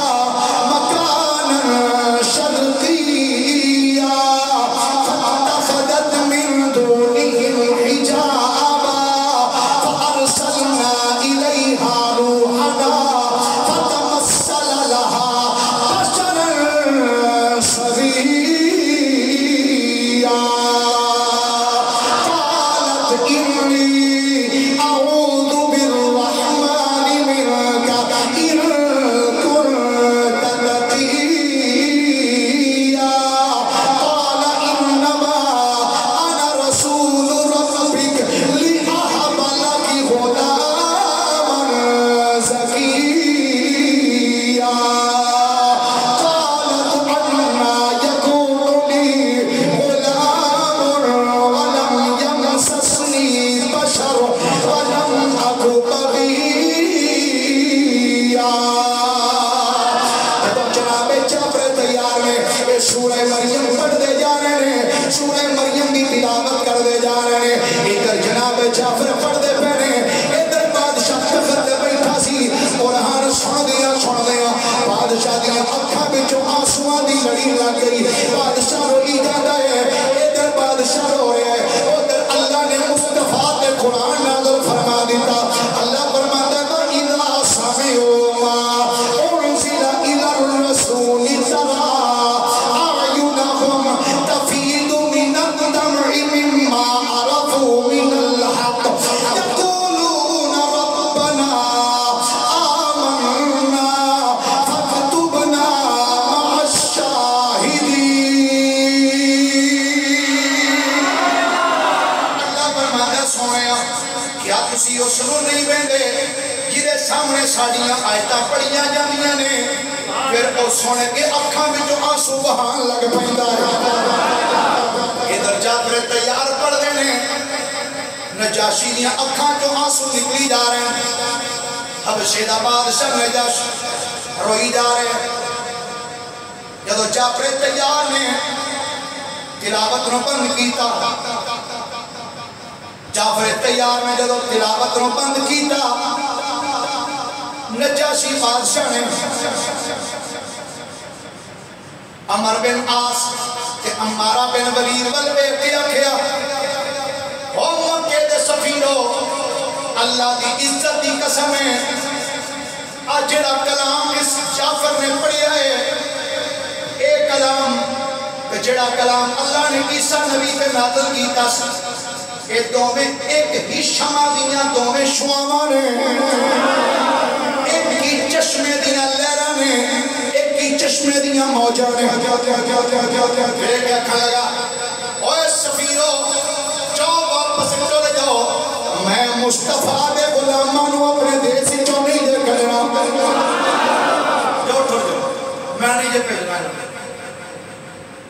مَكَانًا شَرْقِيًّا فَاتَّخَذَتْ مِنْ دُونِهِمْ حِجَابًا فَأَرْسَلْنَا إِلَيْهَا روحنا فتمثل لها بشرا سويا گولی لگ گئی بادشاہ روئی جاتا ہے ادھر بادشاہ رو رہا ہے ادھر اللہ نے مصطفیٰ تے قرآن نازل فرما دیتا اللہ فرماتا ہے اِذَا سَمِعُوا مَا أُنزِلَ إِلَى الرَّسُولِ تَرَىٰ أَعْيُنَهُمْ تَفِيضُ مِنَ الدَّمْعِ مِمَّا عَرَفُوا مِنَ الْحَقِّ يَقُولُونَ رَبَّنَا آمَنَّا فَاكْتُبْنَا مَعَ الشَّاهِدِينَ اللہ فرماتا سویا کیا تسی اس نوں نہیں ویندے جدے سامنے ساڈیاں آیتاں پڑھیاں جاندیاں نے پھر او سن کے اکھاں وچوں آنسو بہان لگ پیندا ہے ادھر جعفر تیار پڑھ دے نے نجاشی دیاں اکھاں چوں آنسو نکلی جا رہے ہیں حبشے دا بادشاہ نجاشی روئی جا رہے ہیں جدو جعفر تیار نے تلاوت نو بند کیتا جعفر تیار میں جدو تلاوت نو بند کیتا نجاشی بادشاہ نے عمر بن عاص تے عمارہ بن ولید ولوے کیا کیا او مکے دے سفیرو اللہ دی عزت دی قسم ہے آج جڑا کلام اس جعفر نے پڑھیا ہے اے کلام جڑا کلام اللہ نے عیسیٰ نبی پہ نازل کیتا اے دوویں ایک ہی شمع دیاں دوویں شعاواں نے ایک ہی چشمے دیاں لہراں نے ایک ہی چشمے دیاں موجاں نے پھر کیا کھا لگا اوے سفیرو جاؤ واپس چلے جاؤ میں مصطفیٰ دے غلاماں نو اپنے دیس چوں نہیں دے کرنا جاؤ ٹھڑ جاؤ میں نہیں جے بھیجنا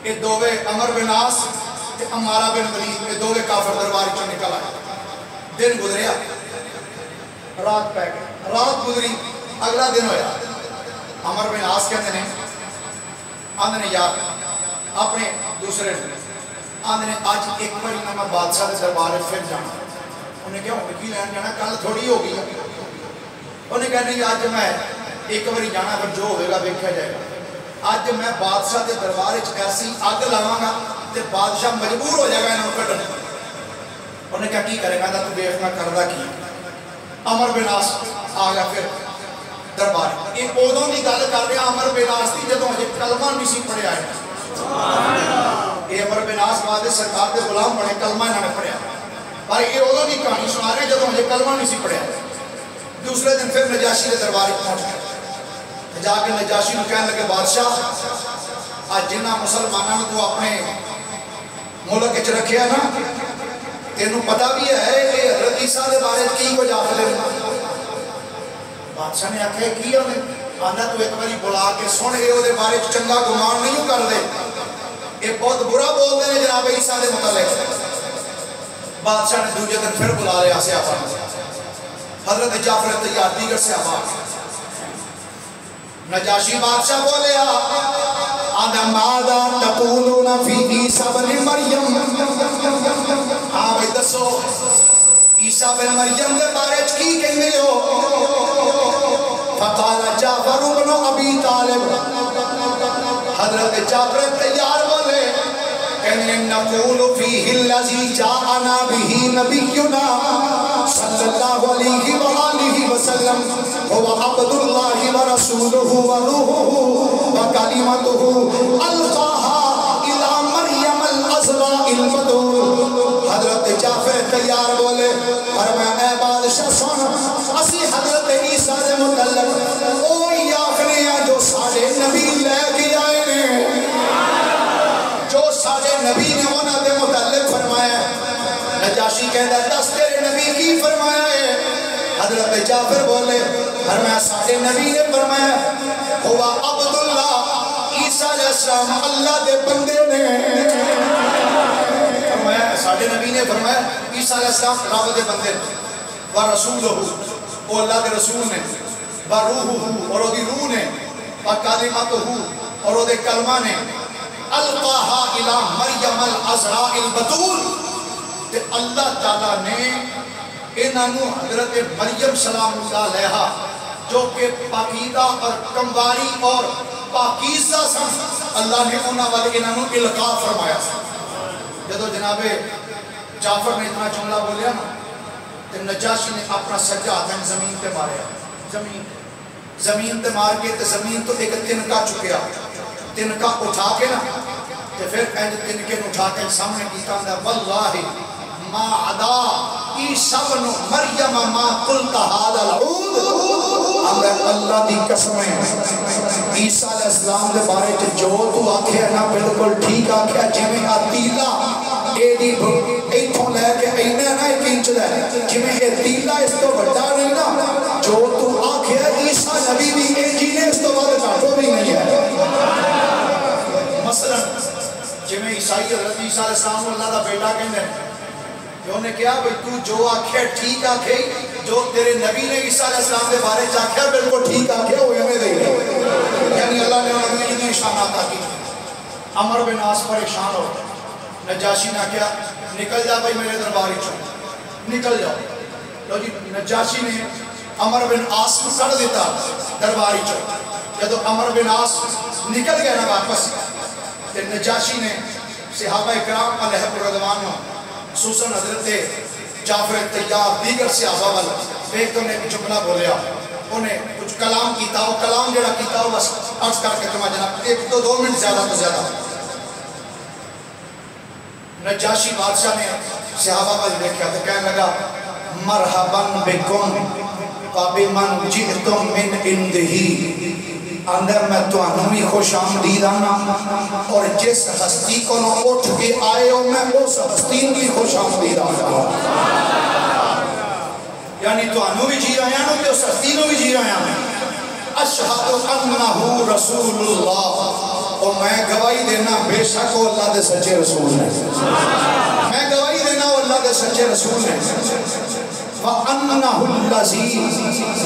یہ دوویں عمر بن عاص تے عمارہ بن ولید یہ دوویں کافر دربار چوں نکل آئے دن گزریا رات پہ گئی رات گزری اگلا دن ہویا عمر بن عاص کہتے ہیں آندھنے یار اپنے دوسرے آندھنے آج ایک بار میں بادشاہ دے دربار پھر جانا انہیں کیا کی لین جانا کل تھوڑی ہوگی انہیں کہنے کہ آج میں ایک بار جانا پھر جو ہوئے گا دیکھا جائے گا آج میں بادشاہ دے دربار ایسی آگ لاواں گا تے بادشاہ مجبور ہو جائے گا انہوں کٹنے انہیں کیا کی کرے گا تو دیکھنا کردہ کی عمر بن عاص آگا پھر دربار یہ پودوں کی گل کر رہے ہیں عمر بن عاص کی جدوں یہ کلمہ نہیں سی پڑھیا ہے یہ عمر بن عاص بعد سرکار کے غلام بنے کلمہ انہوں نے پڑھیا پر یہ پودوں کی کہانی سنا رہے ہیں جدوں یہ کلمہ نہیں سی پڑھیا دوسرے دن پھر نجاشی کے دربار پہنچ گئے جا کے نجاشی کو کہنے لگے بادشاہ آج جنہ مسلمانوں تو اپنے ملک وچ رکھیا نا تینوں پتہ بھی ہے کہ حضرت عیسیٰ دے بارے کی کچھ آخر بادشاہ نے آکھا ہے کی ہمیں آنا تو ایک باری بلا کے سن گئے وہ دے بارے چنگا گمان نہیں کر دے یہ بہت برا بول دے نے جناب عیسیٰ دے متعلق بادشاہ نے دوجہ دن پھر بلا لیا صحابہ حضرت جعفر تیار دیگر صحابہ نجاشی بادشاہ بولے آدھا ماذا تقولون فی عیسیٰ بن مریم ہاں بھئی دسو عیسیٰ بن مریم دے بارے کی کہنے ہو فقال جعفر بن ابی طالب حضرت جعفر تیار بولے کہنے نقول فیہ اللذی جاءنا بھی نبینا صلی اللہ علیہ وآلہ وسلم هو عبد اللہ ورسولہ وروحہ وکلمتہ القاها الى مریم العذراء البتول حضرت جعفر تیار بولے اور میں اے بادشاہ سن اسی حضرت عیسیٰ دے متعلق اوہی آخنے ہیں جو سارے نبی لے کے آئے ہیں جو سارے نبی نے انہوں دے متعلق فرمایا ہے نجاشی کہتا ہے دس تیرے نبی کی فرمایا ہے حضرت جعفر بولے فرمایا سارے نبی نے فرمایا ہوا عبداللہ عیسیٰ علیہ السلام اللہ دے بندے نے فرمایا سارے نبی نے فرمایا عیسیٰ علیہ السلام رب دے بندے نے ورسولہ وہ اللہ دے رسول نے وروحہ اور وہ دی روح نے وکلمتہ اور وہ دے کلمہ نے القاہا الى مریم العذراء البتول کہ اللہ تعالیٰ نے انہوں حضرت مریم سلام اللہ علیہ جو کہ پاکیدہ اور کمواری اور پاکیزہ سن اللہ نے انہاں والے انہوں القاء فرمایا جدو جناب جعفر نے اتنا جملہ بولیا نا تو نجاشی نے اپنا سجا ہاتھ زمین پہ ماریا زمین پہ مار کے زمین تو ایک تنکا چکیا تنکا اٹھا کے نا تو پھر تنکے اٹھا کے سامنے کیتا اندھا واللہ ما عدا عیسیٰ بن مریم ما قلت هذا العود اللہ دی قسمیں عیسیٰ علیہ السلام دے بارے جو تو آکھیا نا بالکل ٹھیک آکھیا جمیں عطیلہ ایدی ایتھوں لے کے اینے نا ایک انچ لے جمیں عطیلہ اس تو بڑھا نہیں نا جو تو آکھیا عیسیٰ نبی بھی ایجی نے اس تو بعد کاٹو بھی نہیں ہے مثلا جمیں عیسائی حضرت عیسیٰ علیہ السلام اللہ دا بیٹا کہنے جو نے کیا بھئی تو جو آکھے ٹھیک آکھے جو تیرے نبی نے عیسیٰ علیہ السلام دے بارے چاکھے بالکل ٹھیک آکھے ہوئے ہمیں دے گئے یعنی اللہ نے انہوں نے اتنی شانات آکی عمر بن عاص پر ایک شان ہو نجاشی نے کیا نکل جا بھئی میرے درباری چھو نکل جاؤ لو جی نجاشی نے عمر بن عاص کو کر دیتا درباری چھو جدو عمر بن عاص نکل گیا نا واپس کہ نجاشی نے صحابہ اکرام علیہ الرضوان خصوصاً حضرت جعفر طیار دیگر صحابہ والا ایک تو نے ایک جملہ بولیا انہیں کچھ کلام کیتا وہ کلام جڑا کیتا وہ بس عرض کر کے تمہیں جناب ایک تو 2 منٹ زیادہ تو زیادہ نجاشی بادشاہ نے صحابہ والا دیکھا تو کہنے لگا مرحباً بکم فبمن جئتم من عندہی اندر میں تو انہی خوش آمدید آنا اور جس ہستی کو نہ اٹھ کے آئے ہو میں اس ہستی کی خوش آمدید آنا یعنی تو انہوں بھی جی آیا نا کہ اس ہستی کو بھی جی آیا اشہد انہو رسول اللہ اور میں گواہی دینا بے شک وہ اللہ دے سچے رسول ہیں میں گواہی دینا وہ اللہ دے سچے رسول ہیں وَأَنَّهُ الَّذِي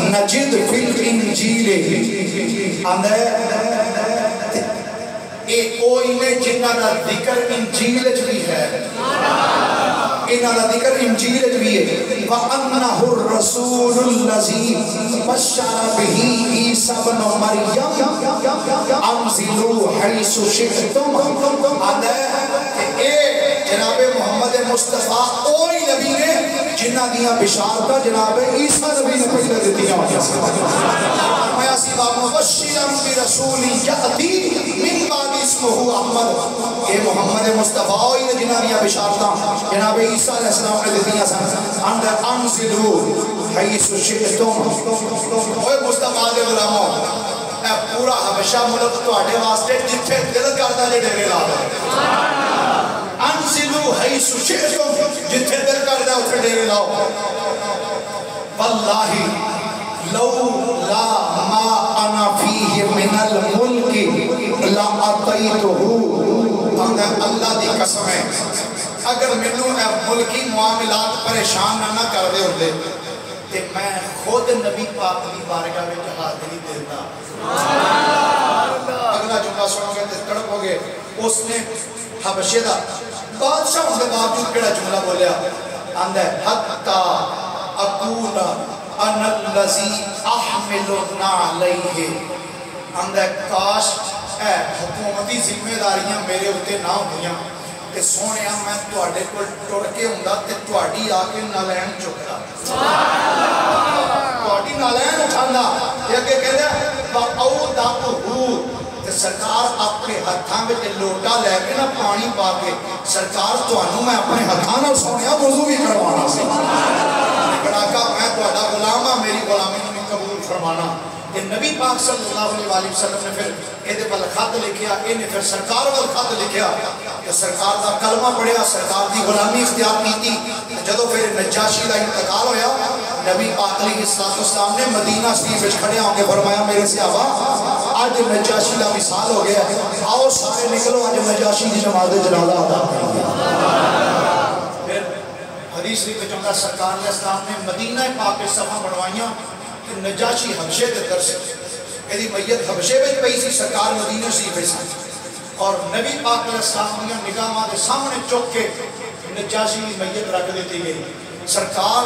نَجِدْ فِي الْإِنجِيلِ ایک کوئی نے جنہ دا ذکر انجیل بھی ہے انہ دا ذکر انجیل بھی ہے وَأَنَّهُ الرَّسُولُ الَّذِي بَشَّرَ بِهِ عِيسَى بْنُ مَرْيَمَ أَنزِلُوا حَيْثُ شِئْتُمْ جناب محمد مصطفیٰ اوہی نبی نے جنہ دیا بشارتہ جناب عیسیٰ نبی نے پہلے دیتی ہیں میں اسی بات مبشرم برسولی یأتی من بعد اسمہ احمد کہ محمد مصطفیٰ اوہی نے جنہ دیا بشارتہ جناب عیسیٰ علیہ السلام نے دیتی ہیں اندر انزلو حیث شئتم اوہ مصطفیٰ دے غلاموں اے پورا حبشہ ملک تو آٹے واسطے جتھے دل کردہ جے ڈیرے لا دے انزلو حیث شئتم جتھے دل کردہ اتھے ڈیرے لاؤ واللہ لو لا ما انا فیہ من الملک لا اطیتہو اللہ دی قسم ہے اگر منو اے ملکی معاملات پریشان نہ کر دے ہوتے کہ میں خود نبی پاک دی بارگاہ میں حاضری دیتا اگلا جملہ سنو گے تڑپ ہو گئے اس نے حبشے دا بادشاہ ہونے باوجود کیڑا جملہ بولیا اندھے حتی اکون انا اللذی احملنا علیہ اندھے کاش اے حکومتی ذمہ داریاں میرے ہوتے نہ ہویاں کہ سونے میں توڑے کو ٹوڑ کے ہوں تے توڑی آکے نالین چکتا توڑی نالین اٹھانا یہ کہ کہتے ہیں وَأَوْدَقُهُ کہ سرکار اپنے ہتھاں میں لوٹا لے کے نا پانی پا کے سرکار تو انہوں میں اپنے ہتھاں نہ سونیا وضو بھی کروانا سی لیکن آقا میں تو اڈا غلامہ میری غلامی میں قبول فرمانا کہ نبی پاک صلی اللہ علیہ وسلم نے پھر ایدے پر خط لکھیا انہیں پھر سرکار پر خط لکھیا کہ سرکار دا کلمہ پڑھیا سرکار دی غلامی اختیار کی تھی جدو پھر نجاشی دا انتقال ہویا نبی پاک علیہ السلام نے مدینہ شریف وچ کھڑے ہوں کے فرمایا میرے صحابہ آج نجاشی دا مثال ہو گیا آؤ سارے نکلو آج نجاشی دی نماز جنازہ ادا کریں پھر حدیث شریف وچ سرکار علیہ السلام نے مدینہ پاک کے صفحہ بنوائیاں کہ نجاشی حبشے دے در سے یعنی میت حبشے میں پئی سی سرکار مدینہ شریف وچ اور نبی پاک علیہ السلام نے نگاہاں دے سامنے چوک کے نجاشی میت رکھ دیتی گئی سرکار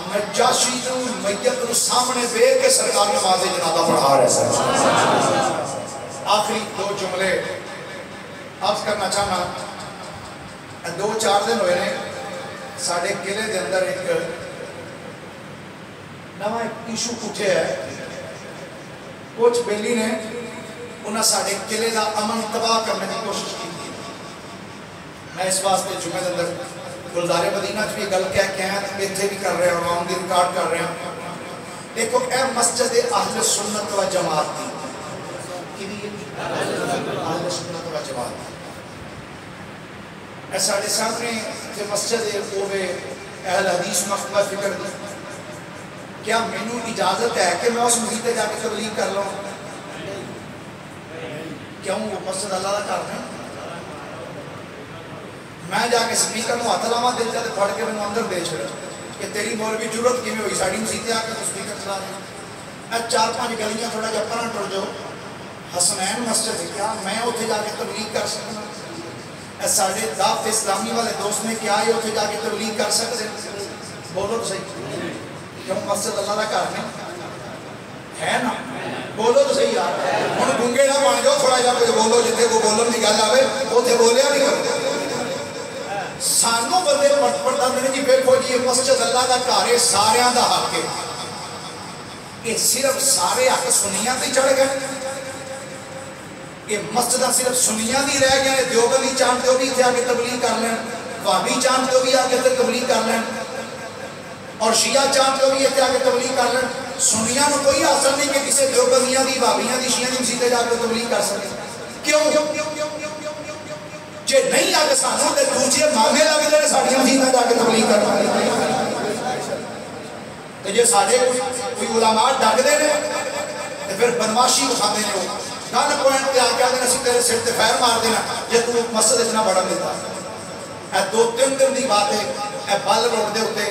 نجاشی جو میت کو سامنے دے کے سرکار نماز جنازہ پڑھا رہے ہیں آخری دو جملے عرض کرنا چاہنا. 2-4 دن ہوئے نے ساڑھے قلعے دے اندر ایک نواں ایشو اٹھے ہے. کچھ بیلی نے انہاں ساڑھے قلعے دا امن تباہ کرنے کی کوشش کی. میں اس واسطے جمعے دے اندر گلزار مدینہ بھی گل کہہ کے ہیں اتنے بھی کر رہے ہیں اور عوام دی ریکارڈ کر رہے ہیں. دیکھو اے مسجد اہل سنت و جماعت دی اہل سنت و جماعت اے ساڑھے سامنے کہ مسجد اوے اہل حدیث مکتبہ فکر دی. کیا مینوں اجازت ہے کہ میں اس مسجد پہ جا کے تبلیغ کر لوں؟ کیوں وہ مسجد اللہ کا گھر ہے؟ میں جا کے سپیکر کو ہاتھ لاواں دل جاتے پھڑ کے میں اندر دے چھڑا کہ تیری مولوی جرت کیویں ہوئی ساڑی مسجد آ کے تو سپیکر چلا رہے. 4-5 گلیاں تھوڑا جا پراں ٹر جاؤ حسنین مسجد ہے کیا میں اتنے جا کے تبلیغ کر سکتا؟ اے ساڑھے دعوت اسلامی والے دوست نے کیا یہ اتنے جا کے تبلیغ کر سکتے؟ بولو تو صحیح. کیوں مسجد اللہ کا گھر ہے نا؟ بولو تو صحیح یار. ہن گنگے نہ بن جاؤ تھوڑا جا کوئی بولو جتنے کو بولن دی گل آوے اوتھے بولیا نہیں کرو. سانوں بندے پڑھتا نے جی ویکھو جی یہ مسجد اللہ کا گھر ہے ساریاں دا حق ہے. یہ صرف سارے حق سنیاں تے چڑھ گئے. یہ مسجداں صرف سنیاں دی رہ گئے. دیوبندی چاہتے ہو بھی اتنے آ کے تبلیغ کر لیں, وہابی چاہتے ہو بھی آ کے تبلیغ کر لیں, اور شیعہ چاہتے ہو بھی اتنے آ کے تبلیغ کر لیں. سنیاں نو کوئی حاصل نہیں کہ کسی دیوبندیاں دی وہابیاں دی شیعہ دی مسجد جا کے تبلیغ کر سکے. کیوں جے نہیں آ کے سانوں تے دوسرے مامے لگتے ہیں ساڑھیاں مسجداں جا کے تبلیغ کرنا. تو جے سارے کوئی علماء ڈگتے ہیں تو پھر بدماشی اٹھاتے ہیں. وہ گن پوائنٹ پہ آ کے آتے ہیں اسی تیرے سر تے فیر مار دینا جے تو مسجد اتنا بڑا ملتا. اے 2-3 دن دی بات ہے. اے بل روڈ دے ہوتے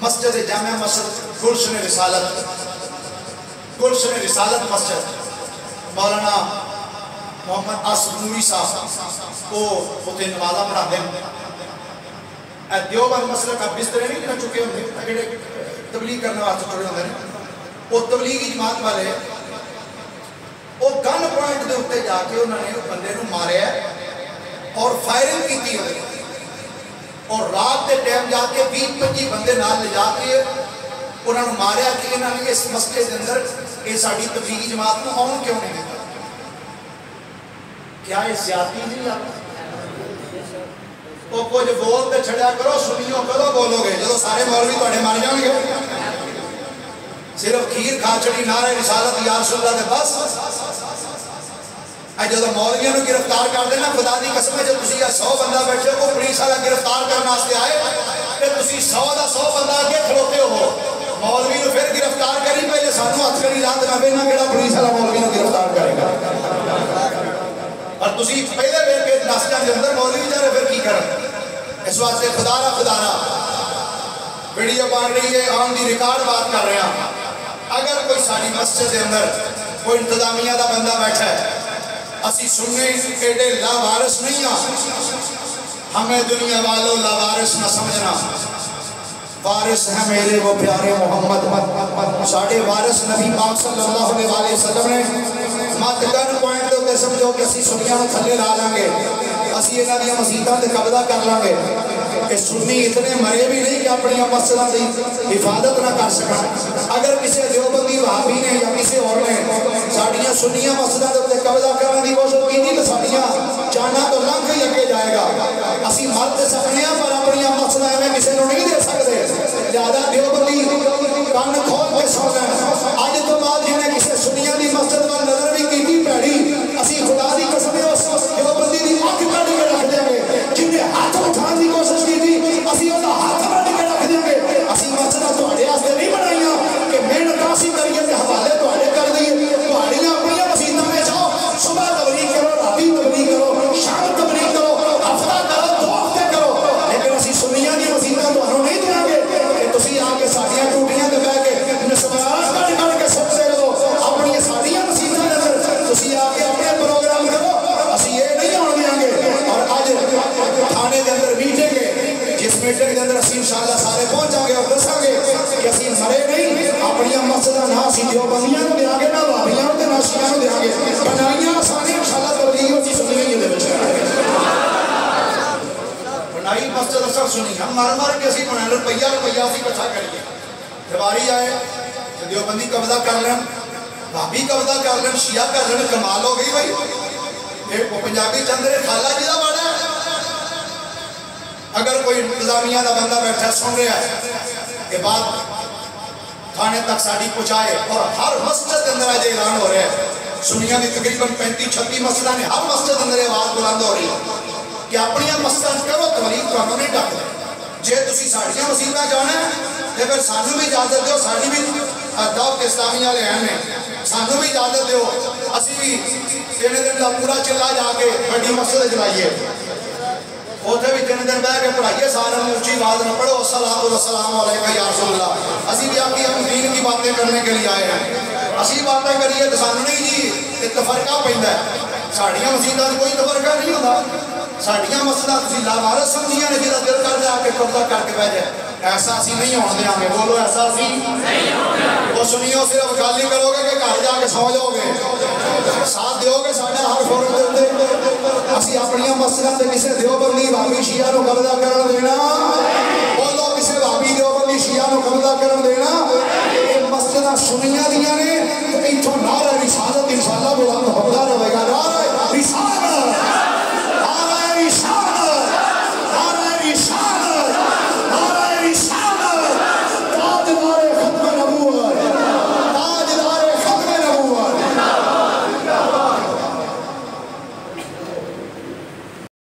مسجد جامع مسجد گلشن رسالت مسجد مولانا محمد آصف نوری صاحب وہ ہوتے نمازہ پڑھا دیں. دیوبند مسلک اب بسترے نہیں نہ چکے ہوں تبلیغ کرنے واسطے چھوڑے ہوتے ہیں. وہ تبلیغی جماعت والے وہ گن پوائنٹ دے ہوتے جا کے انہوں نے بندے نو مارے اور فائرنگ کی تھی ہوئی اور رات دے ٹائم جا کے 20-25 بندے نال لے جا کے انہوں نے ماریا کہ انہوں نے اس مسئلے کے اندر یہ ساری تبلیغی جماعت کو آن کیوں نہیں دیتا. کیا یہ زیادتی نہیں آپ وہ کچھ بول تے چھڑیا کرو سنیوں کدو بولو گے جدو سارے مولوی تواڈے مار جان گے. صرف کھیر کھا چڑی نعرہ رسالت یا رسول اللہ دے بس. جدو مولویوں نے گرفتار کر دینا خدا دی قسم ہے جب تسی 100 بندہ بیٹھے ہو پولیس والا گرفتار کرنے واسطے آئے تے تسی 100 دا 100 بندہ اگے کھلوتے ہو. مولوی نو پھر گرفتار کری پہلے سانو ہتھ کری رات نہ وینا کیڑا پولیس والا مولوی نو گرفتار کرے گا. اور تسی پہلے ویکھ کے ناسیاں دے اندر مولوی جارے پھر کی کرن. اس واسطے خدا را ویڈیو بن رہی ہے آن دی ریکارڈ بات کر رہے ہیں. اگر کوئی ساری مسجد دے اندر کوئی انتظامیہ دا بندہ بیٹھا ہے اسی سننے ایڈے لاوارث نہیں ہیں. ہمیں دنیا والوں لاوارث نہ سمجھنا. وارث ہیں میرے وہ پیارے محمد. ساڑھے وارث نبی پاک صلی اللہ علیہ وسلم نے مت گن پوائنٹ ہوتے سمجھو کہ اسی سنیاں میں تھلے لا لیں گے اسی انہاں دی مسجداں تے قبضہ کر لیں گے. کہ سنی اتنے مرے بھی نہیں کہ اپنی مسجداں دی حفاظت نہ کر سکیں. اگر کسی دیوبندی وہابی نے یا کسی اور نے ساڑیاں سنیاں مسجداں تے قبضہ کرنے دی کوشش کی تو ساڑیاں جانا تو لنگ ہی اگے جائے گا. اسی مر تے سکنے ہیں پر اپنی مسجداں میں کسی نو نہیں دے سکتے. لہذا دیوبندی کان کھول کے سن لیں. اج تو بعد جنہیں کسی سنیاں دی مسجد وال نظر بھی کی پیڑی اسی خدا دی قسم اس دیوبندی دی اکھ کڈ کے رکھ دیں گے. جنہیں ہاتھ اٹھان دی کوشش کی تھی اسی انہاں ہاتھ کڈ کے رکھ دیں گے. اسی مسجداں تواڈے واسطے نہیں بنائیاں کہ محنت اسی کریے تے حوالے تواڈے کر دئیے. تواڈیاں اپنی مسجداں میں جاؤ صبح تبلیغ کرو رات تبلیغ کرو شام تبلیغ کرو ہفتہ کرو 2 ہفتے کرو لیکن اسی سنیاں دی مسجداں تانوں نہیں دیں گے کہ تسی آ کے ساڈیاں ٹوٹیاں تے بیٹھ کے نسوار کڈ کڈ کے سکتے رہو. اپنی ساڈیاں مسجداں دے اندر تسی آ کے اپنے پروگرام کرو اسی یہ نہیں آن دیاں گے. اور اج تھانے دے اندر میٹنگ ہے جس میٹنگ دے اندر اسی انشاءاللہ سارے پہنچ جاؤ گے اور دساں گے کہ اسی مرے نہیں. اپنی مسجداں نہ اسی دیوبندیاں نوں دیاں گے نہ وہابیاں نوں تے نہ شیعہ مر مر کے اسی بنا روپیہ اسی کٹھا کریے دیواری آئے دیوبندی قبضہ کر لیں بھابی قبضہ کر لیں شیعہ کر لیں کمال ہو گئی بھائی وہ پنجابی چندرے خالہ جی دا بڑا ہے اگر کوئی انتظامیہ دا بندہ بیٹھا سن رہا ہے یہ بات تھانے تک ساڑی پہنچائے اور ہر مسجد کے اندر آج اعلان ہو رہا ہے سنیاں دی تقریباً 35-36 مسجدہ نے ہر مسجد اندر آواز بلند ہو رہی ہے کہ اپنی مسجد کرو تولیب تو نہیں ڈاک دے جے تسی ساڑیاں مسیبہ جانا ہے تے پھر سانو بھی اجازت دیو ساڑی بھی دعوت اسلامیہ لے ہیں سانو بھی اجازت دیو اسی بھی تینے دن دا پورا چلا جا کے بڑی مسجد جلائیے ہوتے بھی تین دن بیٹھ کے پڑھائیے سارا اونچی آواز نہ پڑھو السلام علیکم یا رسول اللہ اسی بھی آپ کی اپنی دین کی باتیں کرنے کے لیے آئے ہیں اسی باتیں کریے تو سانو نہیں جی تفرقہ پہندا ہے ساڑیاں مسجداں کوئی تفرقہ نہیں ہوتا ساڑیاں مسجداں تسی لاوارث سمجھیاں نے جہاں دل کر دے آ کے قبضہ کر کے بیٹھ جائے ایسا اسی نہیں ہونے دیں گے بولو ایسا اسی نہیں ہونے وہ سنیو صرف خالی کرو گے کہ گھر جا کے سو جاؤ گے ساتھ دیو گے ساڑھا ہر فورم دے اسی اپنیاں مسجداں تے کسے دیوبندی بھابی شیعہ نو قبضہ کرن دینا بولو کسے بھابی دیوبندی شیعہ نو قبضہ کرن دینا یہ مسجداں سنیاں دی